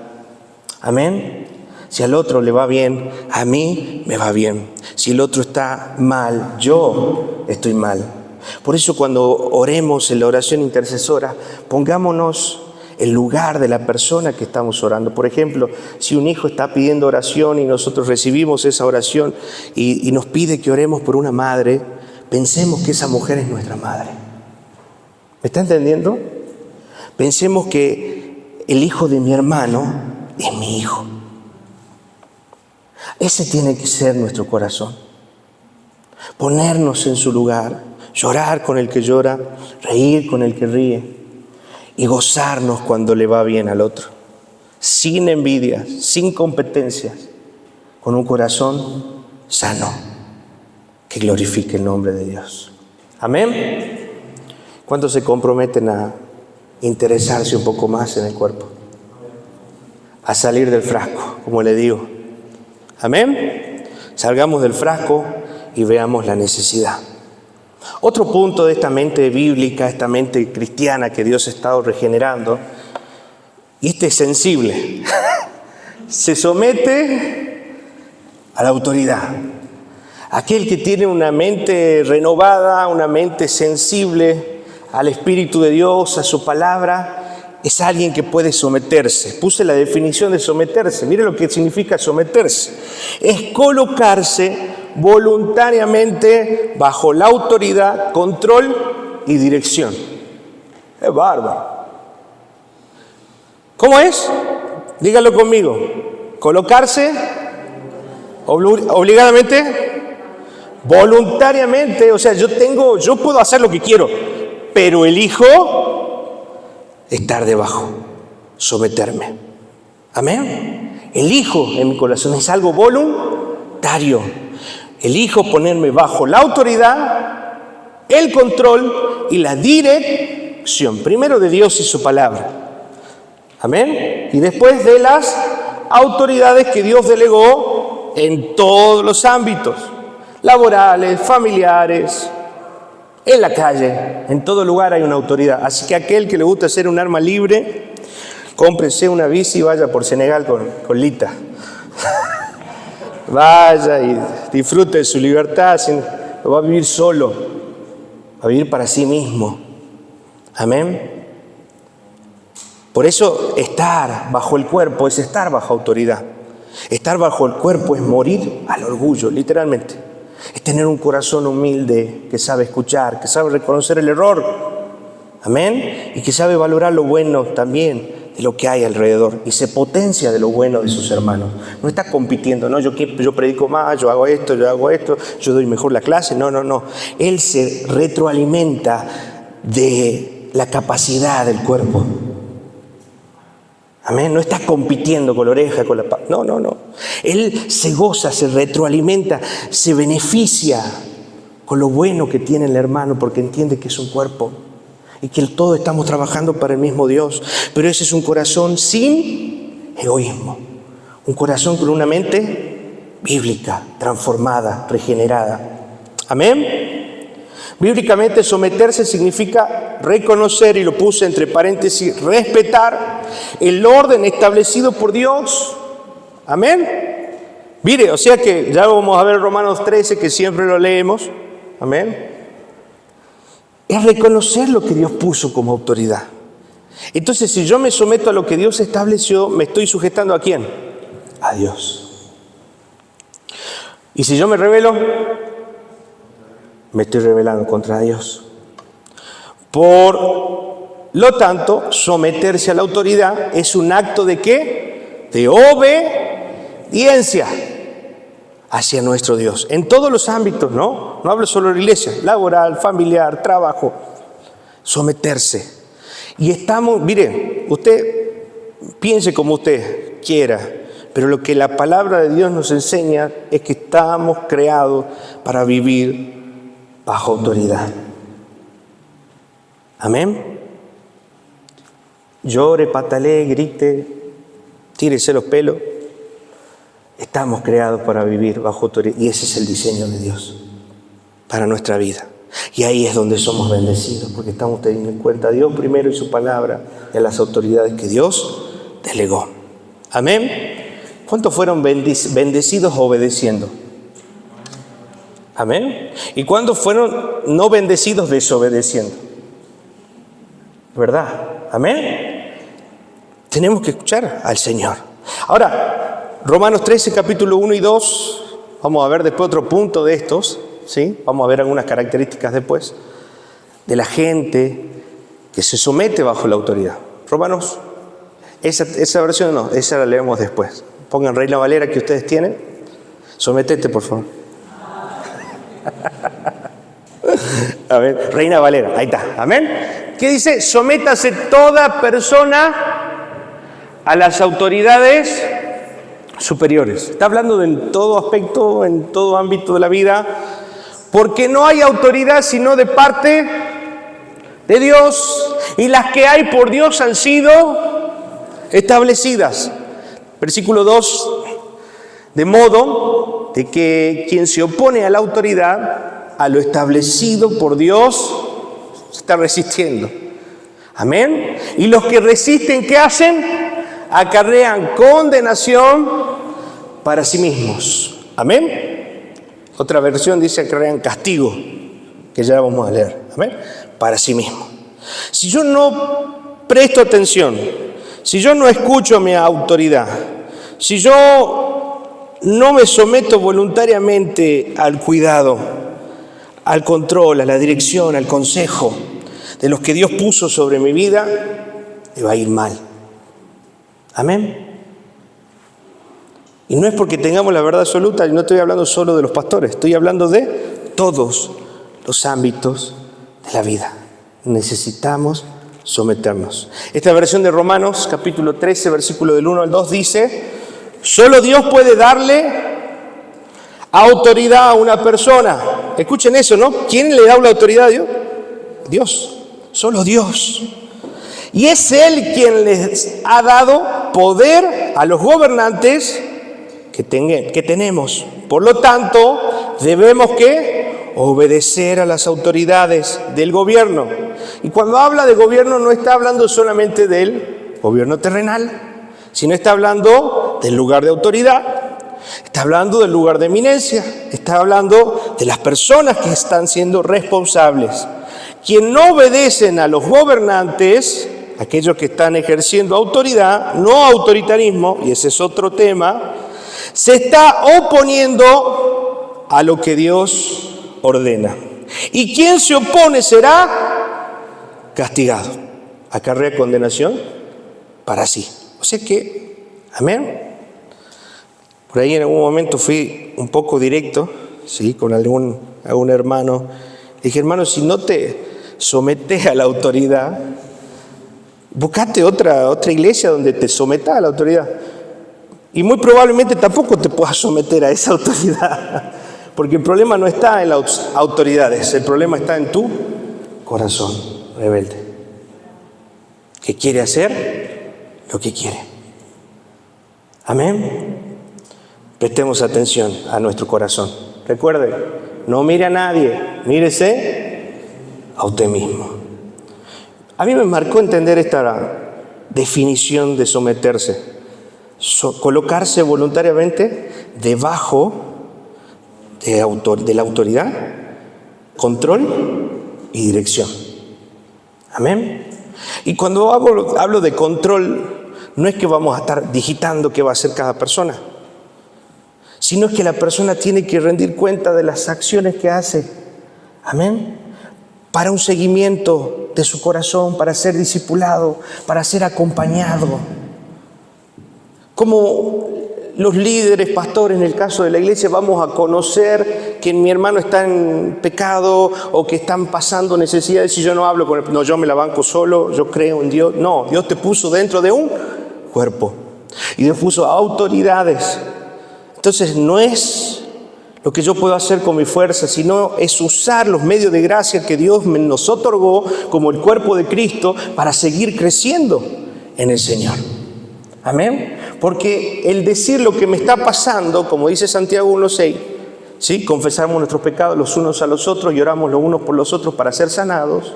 Amén. Si al otro le va bien, a mí me va bien. Si el otro está mal, yo estoy mal. Por eso cuando oremos en la oración intercesora, pongámonos el lugar de la persona que estamos orando. Por ejemplo, si un hijo está pidiendo oración y nosotros recibimos esa oración y nos pide que oremos por una madre, pensemos que esa mujer es nuestra madre. ¿Me está entendiendo? Pensemos que el hijo de mi hermano es mi hijo. Ese tiene que ser nuestro corazón. Ponernos en su lugar, llorar con el que llora, reír con el que ríe. Y gozarnos cuando le va bien al otro, sin envidias, sin competencias, con un corazón sano, que glorifique el nombre de Dios. Amén. ¿Cuántos se comprometen a interesarse un poco más en el cuerpo? A salir del frasco, como le digo. Amén. Salgamos del frasco y veamos la necesidad. Otro punto de esta mente bíblica, esta mente cristiana que Dios ha estado regenerando, y este es sensible, se somete a la autoridad. Aquel que tiene una mente renovada, una mente sensible al Espíritu de Dios, a su palabra, es alguien que puede someterse. Puse la definición de someterse. Mire lo que significa someterse. Es colocarse voluntariamente bajo la autoridad, control y dirección. Es bárbaro. ¿Cómo es? Dígalo conmigo. Colocarse obligadamente voluntariamente, o sea, yo puedo hacer lo que quiero, pero elijo estar debajo, someterme. Amén. Elijo en mi corazón, es algo voluntario. Elijo ponerme bajo la autoridad, el control y la dirección, primero de Dios y su palabra. Amén. Y después de las autoridades que Dios delegó en todos los ámbitos, laborales, familiares, en la calle, en todo lugar hay una autoridad. Así que aquel que le gusta ser un arma libre, cómprese una bici y vaya por Senegal con Lita. Vaya y disfrute de su libertad, lo va a vivir solo, va a vivir para sí mismo. Amén. Por eso estar bajo el cuerpo es estar bajo autoridad. Estar bajo el cuerpo es morir al orgullo, literalmente. Es tener un corazón humilde que sabe escuchar, que sabe reconocer el error. Amén. Y que sabe valorar lo bueno también de lo que hay alrededor y se potencia de lo bueno de sus hermanos. No está compitiendo, no, yo predico más, yo hago esto, yo doy mejor la clase. No. Él se retroalimenta de la capacidad del cuerpo. Amén. No está compitiendo con la oreja, con la pata. No. Él se goza, se retroalimenta, se beneficia con lo bueno que tiene el hermano porque entiende que es un cuerpo y que todos estamos trabajando para el mismo Dios. Pero ese es un corazón sin egoísmo. Un corazón con una mente bíblica, transformada, regenerada. Amén. Bíblicamente someterse significa reconocer, y lo puse entre paréntesis, respetar el orden establecido por Dios. Amén. Mire, o sea que ya vamos a ver Romanos 13, que siempre lo leemos. Amén. Es reconocer lo que Dios puso como autoridad. Entonces, si yo me someto a lo que Dios estableció, ¿me estoy sujetando a quién? A Dios. Y si yo me rebelo, me estoy rebelando contra Dios. Por lo tanto, someterse a la autoridad es un acto ¿de qué? De obediencia hacia nuestro Dios. En todos los ámbitos, ¿no? No hablo solo de la iglesia, laboral, familiar, trabajo. Someterse. Y estamos, mire, usted piense como usted quiera, pero lo que la palabra de Dios nos enseña es que estamos creados para vivir bajo autoridad. Amén. Llore, patalee, grite, tírese los pelos. Estamos creados para vivir bajo autoridad y ese es el diseño de Dios para nuestra vida. Y ahí es donde somos bendecidos, porque estamos teniendo en cuenta a Dios primero y su palabra y a las autoridades que Dios delegó. Amén. ¿Cuántos fueron bendecidos obedeciendo? Amén. ¿Y cuántos fueron no bendecidos desobedeciendo? ¿Verdad? Amén. Tenemos que escuchar al Señor. Ahora, Romanos 13, capítulo 1 y 2, vamos a ver después otro punto de estos, ¿sí? Vamos a ver algunas características después de la gente que se somete bajo la autoridad. Romanos, esa versión no, esa la leemos después. Pongan Reina Valera que ustedes tienen. Sometete, por favor. A ver, Reina Valera, ahí está, amén. ¿Qué dice? Sométase toda persona a las autoridades superiores. Está hablando de en todo aspecto, en todo ámbito de la vida, porque no hay autoridad sino de parte de Dios, y las que hay por Dios han sido establecidas. Versículo 2, de modo de que quien se opone a la autoridad, a lo establecido por Dios, se está resistiendo. Amén. Y los que resisten, ¿qué hacen? Acarrean condenación para sí mismos. Amén. Otra versión dice acarrean castigo, que ya vamos a leer. Amén. Para sí mismo. Si yo no presto atención, si yo no escucho a mi autoridad, si yo no me someto voluntariamente al cuidado, al control, a la dirección, al consejo de los que Dios puso sobre mi vida, me va a ir mal. Amén. Y no es porque tengamos la verdad absoluta, y no estoy hablando solo de los pastores, estoy hablando de todos los ámbitos de la vida. Necesitamos someternos. Esta versión de Romanos, capítulo 13, versículo del 1 al 2, dice: solo Dios puede darle autoridad a una persona. Escuchen eso, ¿no? ¿Quién le da la autoridad a Dios? Dios, solo Dios. Y es Él quien les ha dado poder a los gobernantes que tenemos. Por lo tanto, debemos ¿qué? Obedecer a las autoridades del gobierno. Y cuando habla de gobierno no está hablando solamente del gobierno terrenal, sino está hablando del lugar de autoridad, está hablando del lugar de eminencia, está hablando de las personas que están siendo responsables. Quien no obedecen a los gobernantes, aquellos que están ejerciendo autoridad, no autoritarismo, y ese es otro tema, se está oponiendo a lo que Dios ordena. Y quien se opone será castigado, acarrea condenación para sí. O sea que, amén. Por ahí en algún momento fui un poco directo, ¿sí? Con algún hermano. Dije: hermano, si no te sometes a la autoridad, buscate otra iglesia donde te sometas a la autoridad. Y muy probablemente tampoco te puedas someter a esa autoridad. Porque el problema no está en las autoridades, el problema está en tu corazón rebelde, que quiere hacer lo que quiere. Amén. Prestemos atención a nuestro corazón. Recuerde, no mire a nadie, mírese a usted mismo. A mí me marcó entender esta definición de someterse. Colocarse voluntariamente debajo de la autoridad, control y dirección. Amén. Y cuando hablo de control, no es que vamos a estar digitando qué va a hacer cada persona, sino es que la persona tiene que rendir cuenta de las acciones que hace. Amén. Para un seguimiento de su corazón, para ser discipulado, para ser acompañado. Como los líderes, pastores, en el caso de la iglesia, vamos a conocer que mi hermano está en pecado o que están pasando necesidades y yo no hablo con él. No, yo me la banco solo, yo creo en Dios. No, Dios te puso dentro de un cuerpo y Dios puso autoridades. Entonces no es lo que yo puedo hacer con mi fuerza, sino es usar los medios de gracia que Dios nos otorgó como el cuerpo de Cristo para seguir creciendo en el Señor. Amén. Porque el decir lo que me está pasando, como dice Santiago 1:6, ¿sí? Confesamos nuestros pecados los unos a los otros y oramos los unos por los otros para ser sanados,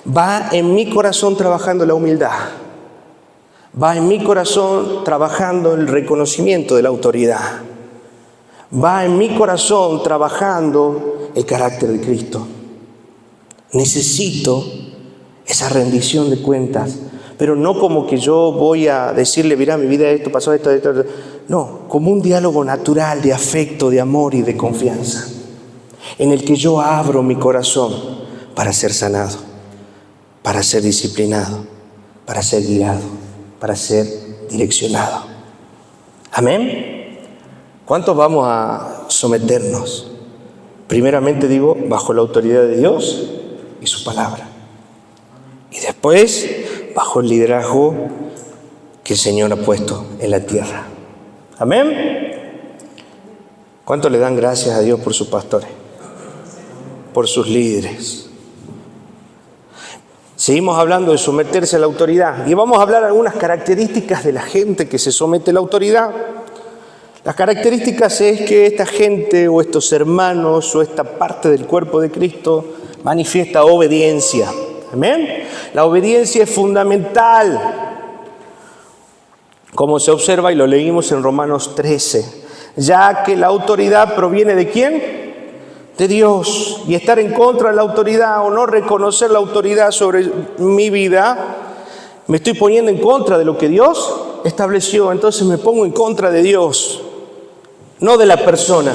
va en mi corazón trabajando la humildad, va en mi corazón trabajando el reconocimiento de la autoridad, va en mi corazón trabajando el carácter de Cristo. Necesito esa rendición de cuentas, pero no como que yo voy a decirle: mira, mi vida esto pasó, esto. No, como un diálogo natural de afecto, de amor y de confianza, en el que yo abro mi corazón para ser sanado, para ser disciplinado, para ser guiado, para ser direccionado. Amén. ¿Cuántos vamos a someternos? Primeramente digo, bajo la autoridad de Dios y su palabra. Y después, bajo el liderazgo que el Señor ha puesto en la tierra. Amén. ¿Cuántos le dan gracias a Dios por sus pastores? Por sus líderes. Seguimos hablando de someterse a la autoridad. Y vamos a hablar de algunas características de la gente que se somete a la autoridad. Las características es que esta gente o estos hermanos o esta parte del cuerpo de Cristo manifiesta obediencia. Amén. La obediencia es fundamental, como se observa y lo leímos en Romanos 13, ya que la autoridad proviene ¿de quién? De Dios. Y estar en contra de la autoridad o no reconocer la autoridad sobre mi vida, me estoy poniendo en contra de lo que Dios estableció. Entonces me pongo en contra de Dios, no de la persona.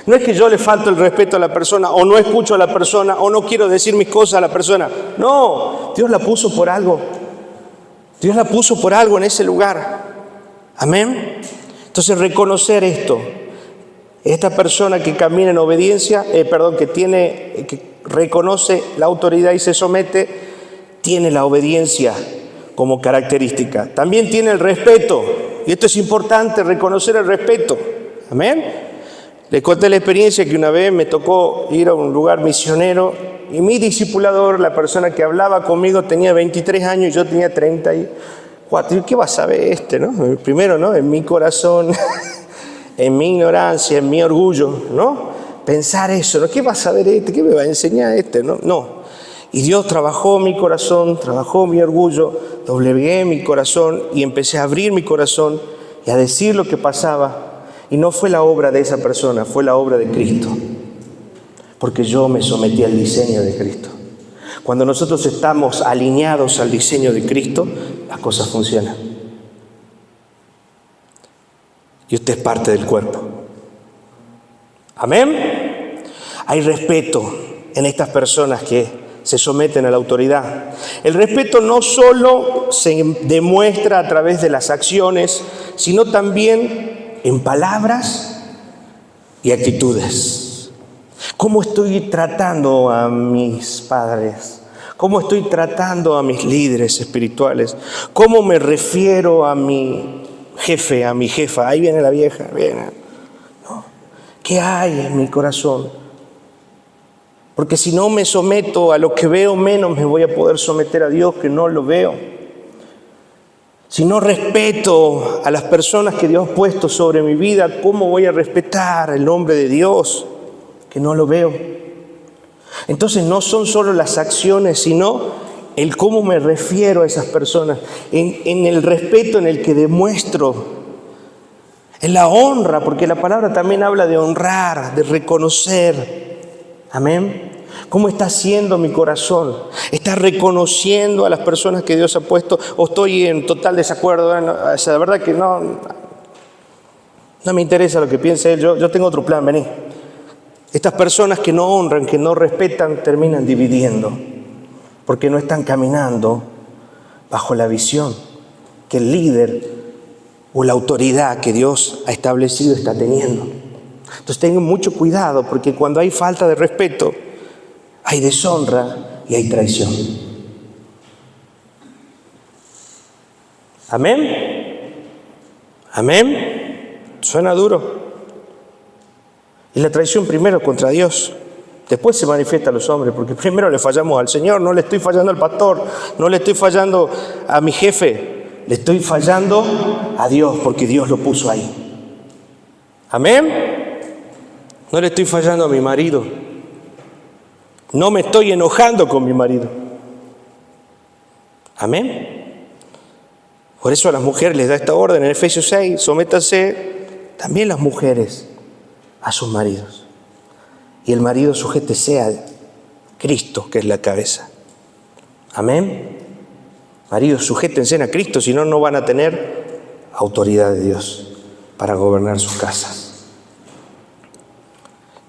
No es que yo le falto el respeto a la persona, o no escucho a la persona, o no quiero decir mis cosas a la persona. No, Dios la puso por algo. Dios la puso por algo en ese lugar. Amén. Entonces reconocer esto. Esta persona que camina en obediencia, que reconoce la autoridad y se somete, tiene la obediencia como característica. También tiene el respeto, y esto es importante, reconocer el respeto. Amén. Les conté la experiencia que una vez me tocó ir a un lugar misionero y mi discipulador, la persona que hablaba conmigo, tenía 23 años y yo tenía 34. ¿Qué va a saber no? Primero, ¿no? En mi corazón, en mi ignorancia, en mi orgullo, ¿no? Pensar eso, ¿no? ¿Qué va a saber ¿Qué me va a enseñar No. Y Dios trabajó mi corazón, trabajó mi orgullo, doblegué mi corazón y empecé a abrir mi corazón y a decir lo que pasaba. Y no fue la obra de esa persona, fue la obra de Cristo. Porque yo me sometí al diseño de Cristo. Cuando nosotros estamos alineados al diseño de Cristo, las cosas funcionan. Y usted es parte del cuerpo. Amén. Hay respeto en estas personas que se someten a la autoridad. El respeto no solo se demuestra a través de las acciones, sino también en palabras y actitudes. ¿Cómo estoy tratando a mis padres? ¿Cómo estoy tratando a mis líderes espirituales? ¿Cómo me refiero a mi jefe, a mi jefa? Ahí viene la vieja, viene. ¿No? ¿Qué hay en mi corazón? Porque si no me someto a lo que veo, menos me voy a poder someter a Dios, que no lo veo. Si no respeto a las personas que Dios ha puesto sobre mi vida, ¿cómo voy a respetar el nombre de Dios, que no lo veo? Entonces no son solo las acciones, sino el cómo me refiero a esas personas, en el respeto en el que demuestro, en la honra, porque la palabra también habla de honrar, de reconocer. Amén. ¿Cómo está siendo mi corazón? ¿Está reconociendo a las personas que Dios ha puesto? ¿O estoy en total desacuerdo? La verdad que no me interesa lo que piense él. Yo tengo otro plan, vení. Estas personas que no honran, que no respetan, terminan dividiendo. Porque no están caminando bajo la visión que el líder o la autoridad que Dios ha establecido está teniendo. Entonces tengan mucho cuidado, porque cuando hay falta de respeto, hay deshonra y hay traición. ¿Amén? ¿Amén? Suena duro. Y la traición primero contra Dios. Después se manifiesta a los hombres, porque primero le fallamos al Señor, no le estoy fallando al pastor, no le estoy fallando a mi jefe, le estoy fallando a Dios, porque Dios lo puso ahí. ¿Amén? No le estoy fallando a mi marido. No me estoy enojando con mi marido. Amén. Por eso a las mujeres les da esta orden en Efesios 6, sométanse también las mujeres a sus maridos. Y el marido sujétese a Cristo, que es la cabeza. Amén. Maridos, sujétense a Cristo, si no, no van a tener autoridad de Dios para gobernar sus casas.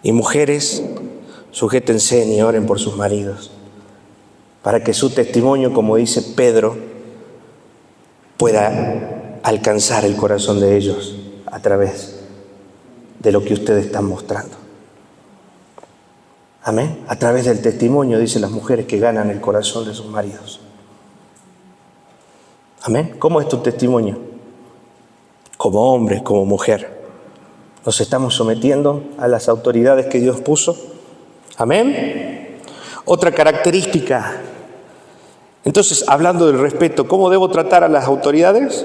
Y mujeres, sujétense y oren por sus maridos, para que su testimonio, como dice Pedro, pueda alcanzar el corazón de ellos a través de lo que ustedes están mostrando. Amén. A través del testimonio, dicen las mujeres, que ganan el corazón de sus maridos. Amén. ¿Cómo es tu testimonio? Como hombre, como mujer. ¿Nos estamos sometiendo a las autoridades que Dios puso? Amén. Otra característica. Entonces, hablando del respeto, ¿cómo debo tratar a las autoridades?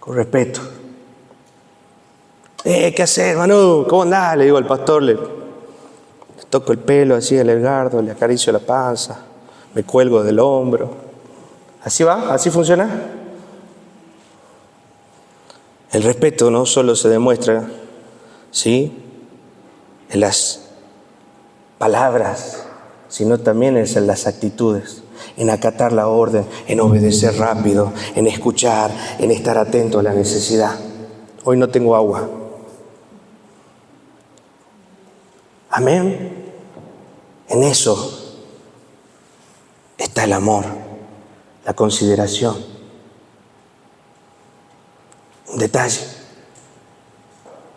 Con respeto. ¿Qué hacer, Manu? ¿Cómo andás? Le digo al pastor, le toco el pelo así al Edgardo, le acaricio la panza, me cuelgo del hombro. ¿Así va? ¿Así funciona? El respeto no solo se demuestra, ¿sí?, en las palabras, sino también en las actitudes, en acatar la orden, en obedecer rápido, en escuchar, en estar atento a la necesidad. Hoy no tengo agua. Amén. En eso está el amor, la consideración. Un detalle.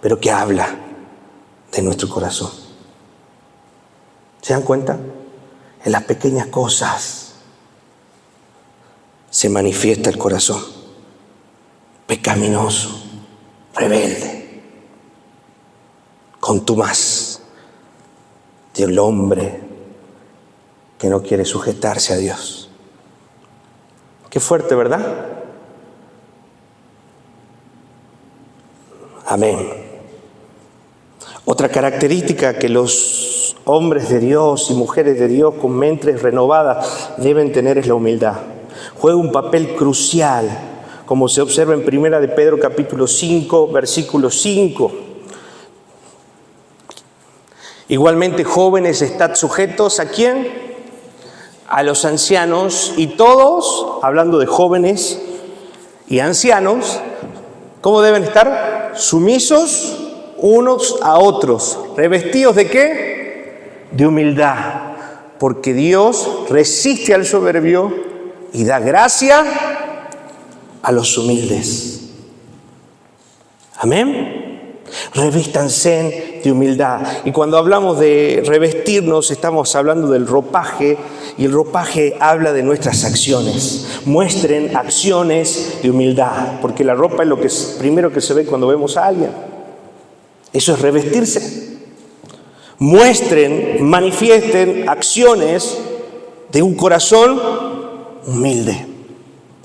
pero que habla de nuestro corazón. ¿Se dan cuenta? En las pequeñas cosas se manifiesta el corazón. Pecaminoso, rebelde, contumaz, del hombre que no quiere sujetarse a Dios. Qué fuerte, ¿verdad? Amén. Otra característica que los hombres de Dios y mujeres de Dios con mentes renovadas deben tener es la humildad. Juega un papel crucial, como se observa en 1 de Pedro capítulo 5, versículo 5. Igualmente, jóvenes, estad sujetos ¿a quién? A los ancianos, y todos, hablando de jóvenes y ancianos, ¿cómo deben estar? Sumisos unos a otros. ¿Revestidos de qué? De humildad. Porque Dios resiste al soberbio y da gracia a los humildes. Amén. Revístanse de humildad. Y cuando hablamos de revestirnos, estamos hablando del ropaje, y el ropaje habla de nuestras acciones. Muestren acciones de humildad, porque la ropa es lo que es primero que se ve cuando vemos a alguien. Eso es revestirse. Muestren, manifiesten acciones de un corazón humilde.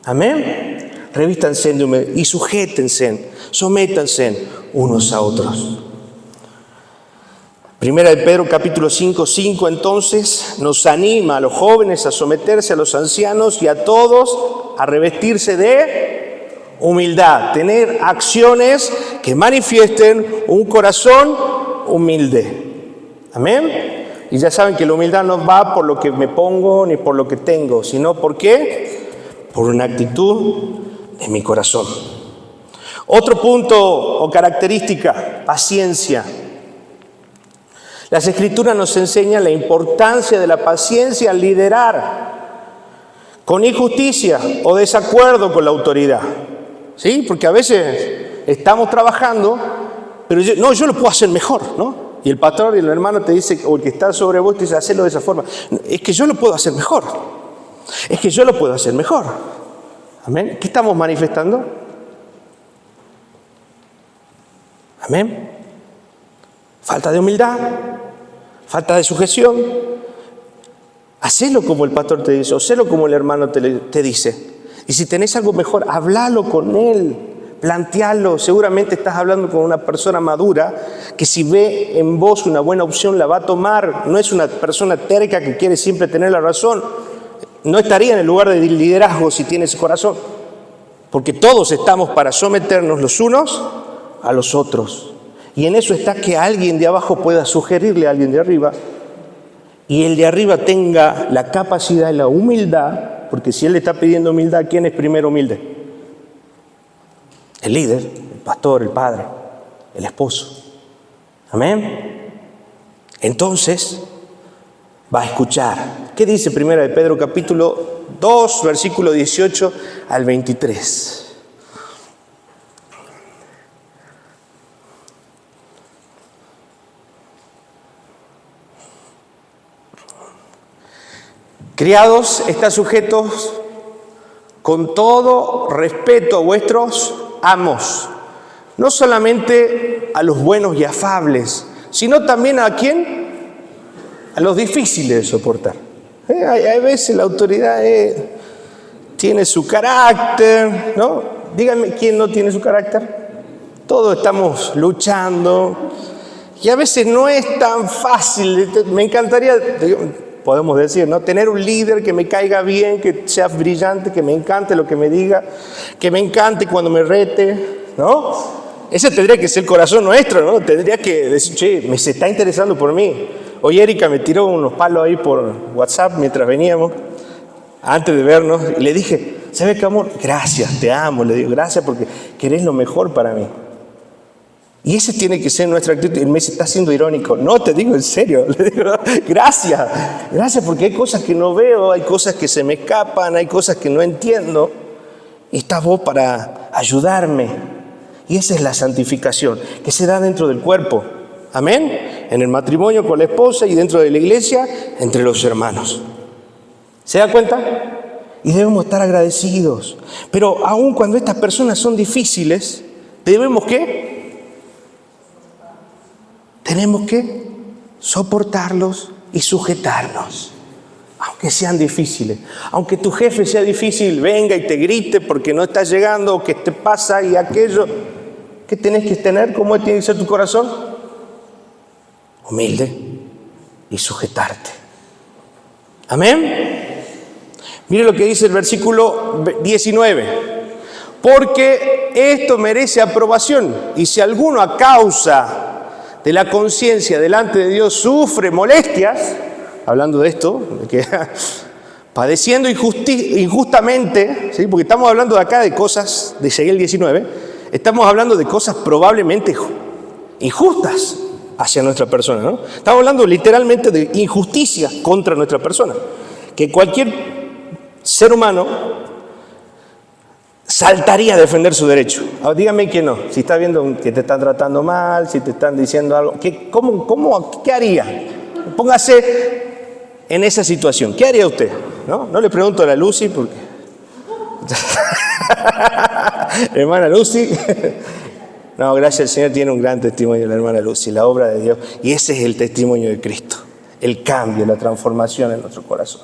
Amén. Revístanse de humildad y sujétense, sométanse unos a otros. 1 de Pedro capítulo 5, entonces nos anima a los jóvenes a someterse a los ancianos y a todos a revestirse de humildad, tener acciones que manifiesten un corazón humilde. Amén. Y ya saben que la humildad no va por lo que me pongo ni por lo que tengo, sino ¿por qué? Por una actitud de mi corazón. Otro punto o característica, paciencia. Las Escrituras nos enseñan la importancia de la paciencia al liderar con injusticia o desacuerdo con la autoridad. ¿Sí? Porque a veces estamos trabajando, pero yo lo puedo hacer mejor, ¿no? Y el pastor y el hermano te dice, o el que está sobre vos te dice, hacerlo de esa forma. Es que yo lo puedo hacer mejor. Es que yo lo puedo hacer mejor. Amén. ¿Qué estamos manifestando? Amén. Falta de humildad, falta de sujeción. Hacelo como el pastor te dice, o hacelo como el hermano te dice. Y si tenés algo mejor, hablalo con él, plantealo. Seguramente estás hablando con una persona madura que si ve en vos una buena opción la va a tomar. No es una persona terca que quiere siempre tener la razón. No estaría en el lugar de liderazgo si tiene ese corazón. Porque todos estamos para someternos los unos a los otros. Y en eso está que alguien de abajo pueda sugerirle a alguien de arriba, y el de arriba tenga la capacidad y la humildad, porque si él le está pidiendo humildad, ¿quién es primero humilde? El líder, el pastor, el padre, el esposo. Amén. Entonces va a escuchar. ¿Qué dice 1 de Pedro capítulo 2, versículo 18 al 23? Criados, estad sujetos con todo respeto a vuestros amos, no solamente a los buenos y afables, sino también a ¿quién? A los difíciles de soportar. Hay veces la autoridad tiene su carácter, ¿no? Díganme, ¿quién no tiene su carácter? Todos estamos luchando y a veces no es tan fácil. Me encantaría, podemos decir, ¿no? Tener un líder que me caiga bien, que sea brillante, que me encante lo que me diga, que me encante cuando me rete, ¿no? Ese tendría que ser el corazón nuestro, ¿no? Tendría que decir, che, me se está interesando por mí. Hoy Erika me tiró unos palos ahí por WhatsApp mientras veníamos, antes de vernos, y le dije, ¿sabes qué, amor? Gracias, te amo. Le digo, gracias porque querés lo mejor para mí. Y esa tiene que ser nuestra actitud. Él me dice, está siendo irónico. No, te digo en serio. Le digo, gracias. Gracias porque hay cosas que no veo, hay cosas que se me escapan, hay cosas que no entiendo. Y estás vos para ayudarme. Y esa es la santificación, que se da dentro del cuerpo. Amén. En el matrimonio con la esposa y dentro de la iglesia, entre los hermanos. ¿Se da cuenta? Y debemos estar agradecidos. Pero aun cuando estas personas son difíciles, ¿debemos qué? Tenemos que soportarlos y sujetarnos. Aunque sean difíciles. Aunque tu jefe sea difícil, venga y te grite porque no estás llegando, o que te pasa y aquello. ¿Qué tenés que tener? ¿Cómo tiene que ser tu corazón? Humilde y sujetarte. Amén. Mire lo que dice el versículo 19. Porque esto merece aprobación, y si alguno a causa de la conciencia delante de Dios sufre molestias, hablando de esto, de que padeciendo injustamente, ¿sí? Porque estamos hablando de acá de cosas, de Ezequiel 19, estamos hablando de cosas probablemente injustas hacia nuestra persona, ¿no? Estamos hablando literalmente de injusticias contra nuestra persona, que cualquier ser humano saltaría a defender su derecho. Ahora, dígame que no, si está viendo que te están tratando mal, si te están diciendo algo, ¿qué haría? Póngase en esa situación. ¿Qué haría usted? No le pregunto a la Lucy porque... Hermana Lucy. No, gracias al Señor tiene un gran testimonio la hermana Lucy, la obra de Dios. Y ese es el testimonio de Cristo. El cambio, la transformación en nuestro corazón.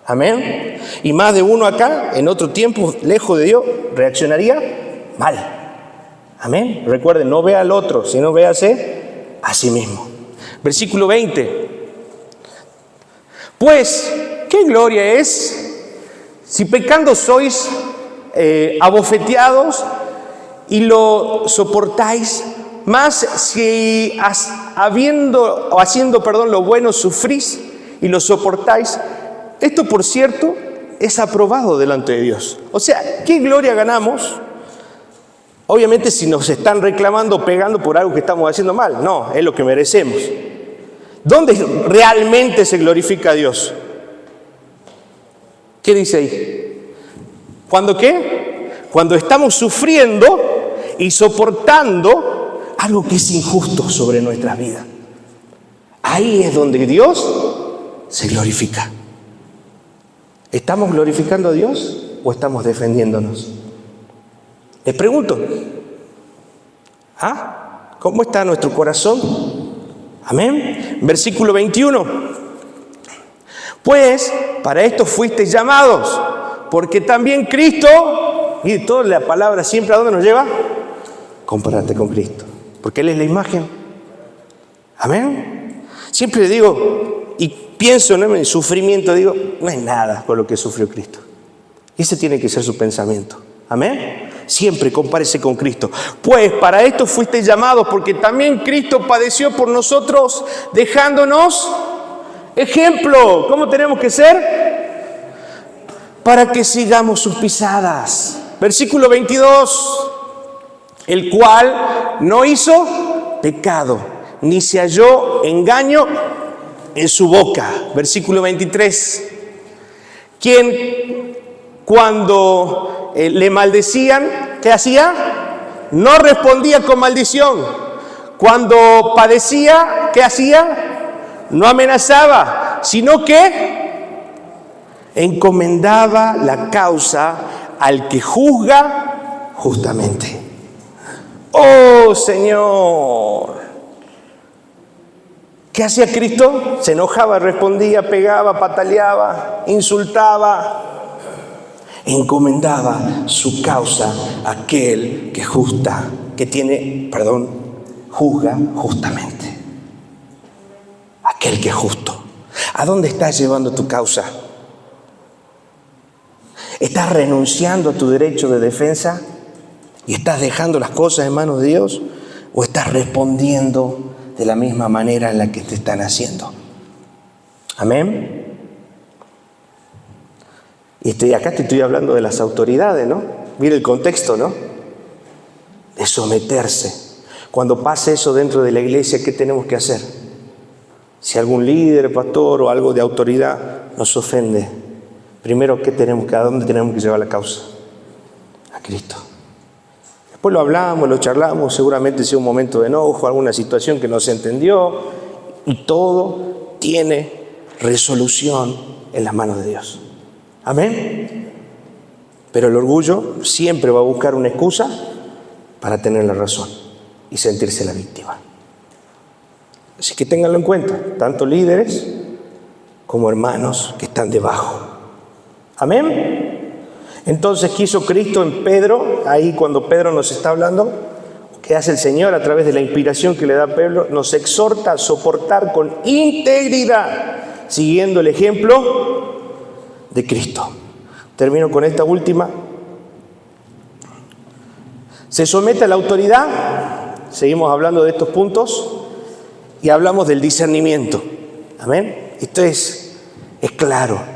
Amén. Y más de uno acá, en otro tiempo, lejos de Dios, reaccionaría mal. Amén. Recuerden, no vea al otro, sino véase a sí mismo. Versículo 20. Pues, ¿qué gloria es si pecando sois abofeteados y lo soportáis? Más si haciendo lo bueno sufrís y lo soportáis. Esto, por cierto, es aprobado delante de Dios. O sea, ¿qué gloria ganamos? Obviamente si nos están reclamando, pegando por algo que estamos haciendo mal. No, es lo que merecemos. ¿Dónde realmente se glorifica a Dios? ¿Qué dice ahí? ¿Cuándo qué? Cuando estamos sufriendo y soportando algo que es injusto sobre nuestras vidas. Ahí es donde Dios se glorifica. ¿Estamos glorificando a Dios o estamos defendiéndonos? Les pregunto. ¿Cómo está nuestro corazón? Amén. Versículo 21. Pues para esto fuisteis llamados, porque también Cristo, y toda la palabra siempre ¿a dónde nos lleva? Compárate con Cristo, porque Él es la imagen. Amén. Siempre digo, y pienso en el sufrimiento, digo, no es nada con lo que sufrió Cristo. Ese tiene que ser su pensamiento. Amén. Siempre compárese con Cristo. Pues para esto fuisteis llamados, porque también Cristo padeció por nosotros, dejándonos ejemplo. ¿Cómo tenemos que ser? Para que sigamos sus pisadas. Versículo 22. El cual no hizo pecado, ni se halló engaño en su boca. Versículo 23. Quien cuando le maldecían, ¿qué hacía? No respondía con maldición. Cuando padecía, ¿qué hacía? No amenazaba, sino que encomendaba la causa al que juzga justamente. ¡Oh, Señor! ¿Qué hacía Cristo? Se enojaba, respondía, pegaba, pataleaba, insultaba. Encomendaba su causa a aquel que juzga justamente. Aquel que es justo. ¿A dónde estás llevando tu causa? ¿Estás renunciando a tu derecho de defensa y estás dejando las cosas en manos de Dios? ¿O estás respondiendo de la misma manera en la que te están haciendo? Amén. Y acá te estoy hablando de las autoridades, ¿no? Mira el contexto, ¿no? De someterse. Cuando pase eso dentro de la iglesia, ¿qué tenemos que hacer? Si algún líder, pastor o algo de autoridad nos ofende, primero, ¿a dónde tenemos que llevar la causa? A Cristo. Después lo hablamos, lo charlamos, seguramente sea un momento de enojo, alguna situación que no se entendió, y todo tiene resolución en las manos de Dios. Amén. Pero el orgullo siempre va a buscar una excusa para tener la razón y sentirse la víctima. Así que ténganlo en cuenta, tanto líderes como hermanos que están debajo. Amén. Entonces, ¿qué hizo Cristo en Pedro? Ahí cuando Pedro nos está hablando, ¿qué hace el Señor a través de la inspiración que le da a Pedro? Nos exhorta a soportar con integridad, siguiendo el ejemplo de Cristo. Termino con esta última. Se somete a la autoridad. Seguimos hablando de estos puntos y hablamos del discernimiento. Amén. Esto es claro.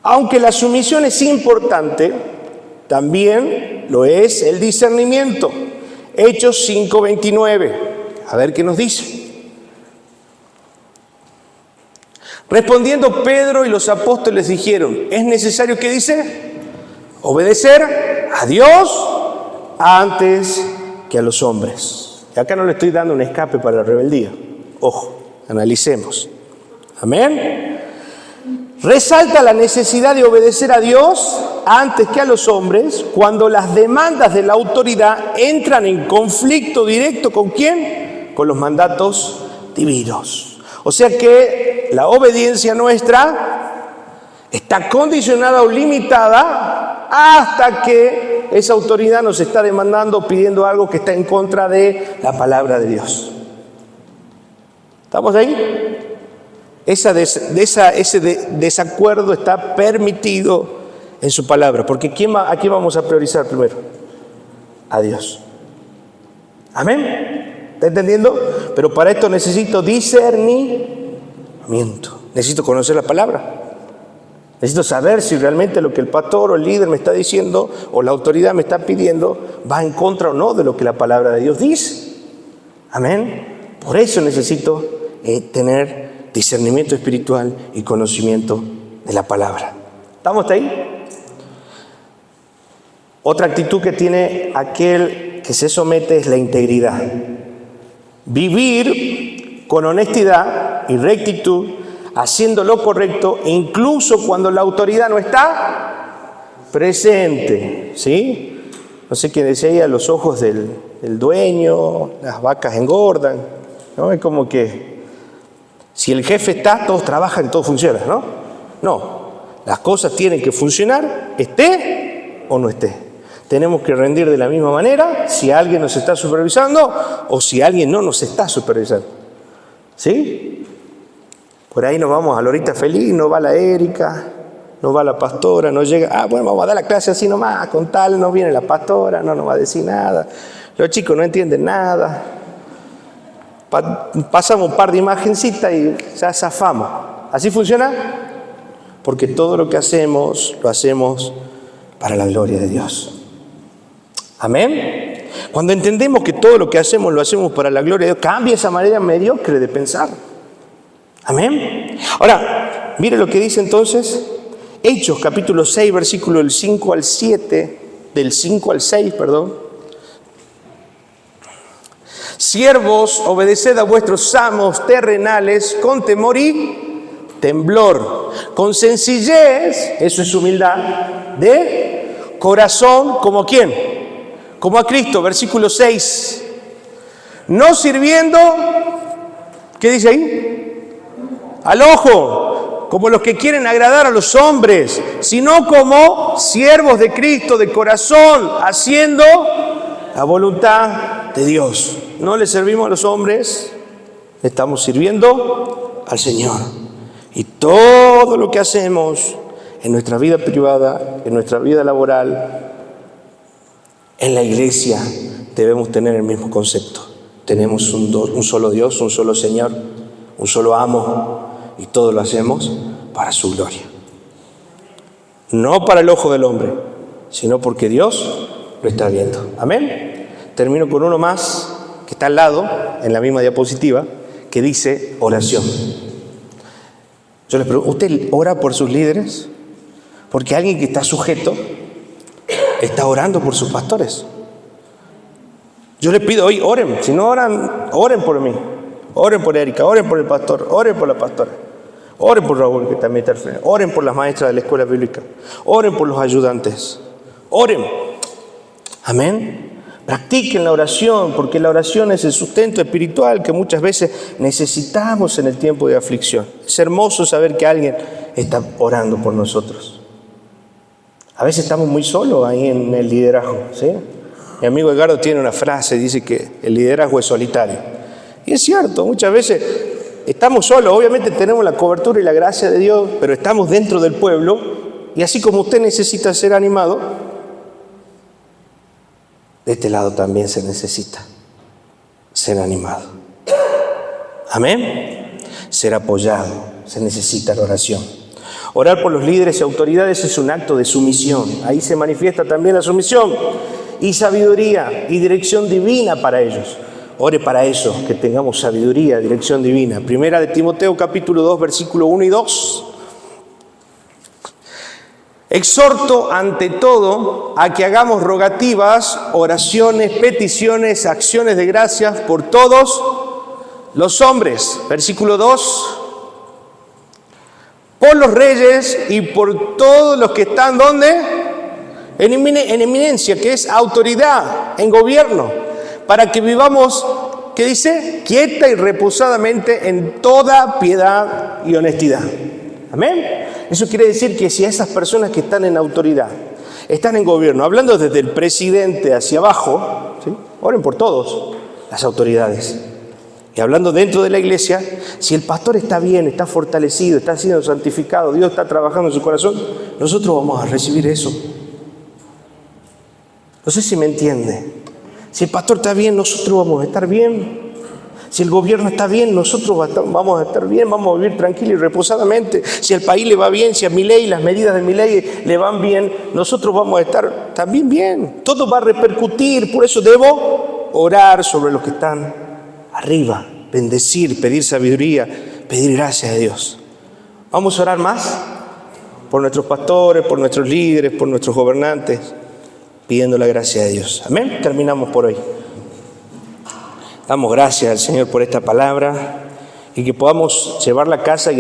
Aunque la sumisión es importante, también lo es el discernimiento. Hechos 5:29. A ver qué nos dice. Respondiendo Pedro y los apóstoles dijeron, es necesario, ¿qué dice? Obedecer a Dios antes que a los hombres. Y acá no le estoy dando un escape para la rebeldía. Ojo, analicemos. Amén. Resalta la necesidad de obedecer a Dios antes que a los hombres cuando las demandas de la autoridad entran en conflicto directo ¿con quién? Con los mandatos divinos. O sea que la obediencia nuestra está condicionada o limitada hasta que esa autoridad nos está demandando, pidiendo algo que está en contra de la palabra de Dios. ¿Estamos ahí? Ese desacuerdo está permitido en su palabra. Porque ¿a quién vamos a priorizar primero? A Dios. ¿Amén? ¿Está entendiendo? Pero para esto necesito discernimiento. Necesito conocer la palabra. Necesito saber si realmente lo que el pastor o el líder me está diciendo o la autoridad me está pidiendo va en contra o no de lo que la palabra de Dios dice. Amén. Por eso necesito tener discernimiento espiritual y conocimiento de la palabra. ¿Estamos hasta ahí? Otra actitud que tiene aquel que se somete es la integridad. Vivir con honestidad y rectitud, haciendo lo correcto, incluso cuando la autoridad no está presente. ¿Sí? No sé quién decía ahí, a los ojos del dueño, las vacas engordan, ¿no? Es como que si el jefe está, todos trabajan, todo funciona, ¿no? No, las cosas tienen que funcionar, esté o no esté. Tenemos que rendir de la misma manera si alguien nos está supervisando o si alguien no nos está supervisando. ¿Sí? Por ahí nos vamos a la horita feliz, no va la Erika, no va la pastora, no llega, bueno, vamos a dar la clase así nomás, con tal, no viene la pastora, no nos va a decir nada. Los chicos no entienden nada. Pasamos un par de imagencitas y ya zafamos. ¿Así funciona? Porque todo lo que hacemos, lo hacemos para la gloria de Dios. Amén. Cuando entendemos que todo lo que hacemos, lo hacemos para la gloria de Dios, cambia esa manera mediocre de pensar. Amén. Ahora, mire lo que dice entonces Hechos capítulo 6, versículo del 5 al 7, del 5 al 6, perdón. Siervos, obedeced a vuestros amos terrenales con temor y temblor, con sencillez, eso es humildad, de corazón, ¿como quién? Como a Cristo, versículo 6. No sirviendo, ¿qué dice ahí? Al ojo, como los que quieren agradar a los hombres, sino como siervos de Cristo de corazón, haciendo la voluntad de Dios. No le servimos a los hombres, le estamos sirviendo al Señor. Y todo lo que hacemos en nuestra vida privada, en nuestra vida laboral, en la iglesia, debemos tener el mismo concepto. Tenemos un solo Dios, un solo Señor, un solo amo, y todo lo hacemos para su gloria. No para el ojo del hombre, sino porque Dios lo está viendo. Amén. Termino con uno más que está al lado, en la misma diapositiva, que dice oración. Yo les pregunto, ¿usted ora por sus líderes? Porque alguien que está sujeto está orando por sus pastores. Yo les pido hoy, oren. Si no oran, oren por mí. Oren por Erika, oren por el pastor, oren por la pastora. Oren por Raúl, que también está al frente. Oren por las maestras de la escuela bíblica. Oren por los ayudantes. Oren. Amén. Practiquen la oración, porque la oración es el sustento espiritual que muchas veces necesitamos en el tiempo de aflicción. Es hermoso saber que alguien está orando por nosotros. A veces estamos muy solos ahí en el liderazgo, ¿sí? Mi amigo Edgardo tiene una frase, dice que el liderazgo es solitario. Y es cierto, muchas veces estamos solos, obviamente tenemos la cobertura y la gracia de Dios, pero estamos dentro del pueblo, y así como usted necesita ser animado, de este lado también se necesita ser animado. Amén. Ser apoyado, se necesita la oración. Orar por los líderes y autoridades es un acto de sumisión. Ahí se manifiesta también la sumisión y sabiduría y dirección divina para ellos. Ore para eso, que tengamos sabiduría, dirección divina. Primera de Timoteo capítulo 2, versículo 1 y 2. Exhorto ante todo a que hagamos rogativas, oraciones, peticiones, acciones de gracias por todos los hombres. Versículo 2. Por los reyes y por todos los que están, ¿dónde? En eminencia, que es autoridad, en gobierno, para que vivamos, ¿qué dice? Quieta y reposadamente en toda piedad y honestidad. Amén. Eso quiere decir que si a esas personas que están en autoridad, están en gobierno, hablando desde el presidente hacia abajo, ¿sí? Oren por todos las autoridades. Y hablando dentro de la iglesia, si el pastor está bien, está fortalecido, está siendo santificado, Dios está trabajando en su corazón, nosotros vamos a recibir eso. No sé si me entiende. Si el pastor está bien, nosotros vamos a estar bien. Si el gobierno está bien, nosotros vamos a estar bien, vamos a vivir tranquilo y reposadamente. Si al país le va bien, si a Milei, las medidas de Milei le van bien, nosotros vamos a estar también bien. Todo va a repercutir, por eso debo orar sobre los que están arriba, bendecir, pedir sabiduría, pedir gracias a Dios. Vamos a orar más por nuestros pastores, por nuestros líderes, por nuestros gobernantes, pidiendo la gracia de Dios. Amén. Terminamos por hoy. Damos gracias al Señor por esta palabra y que podamos llevarla a casa y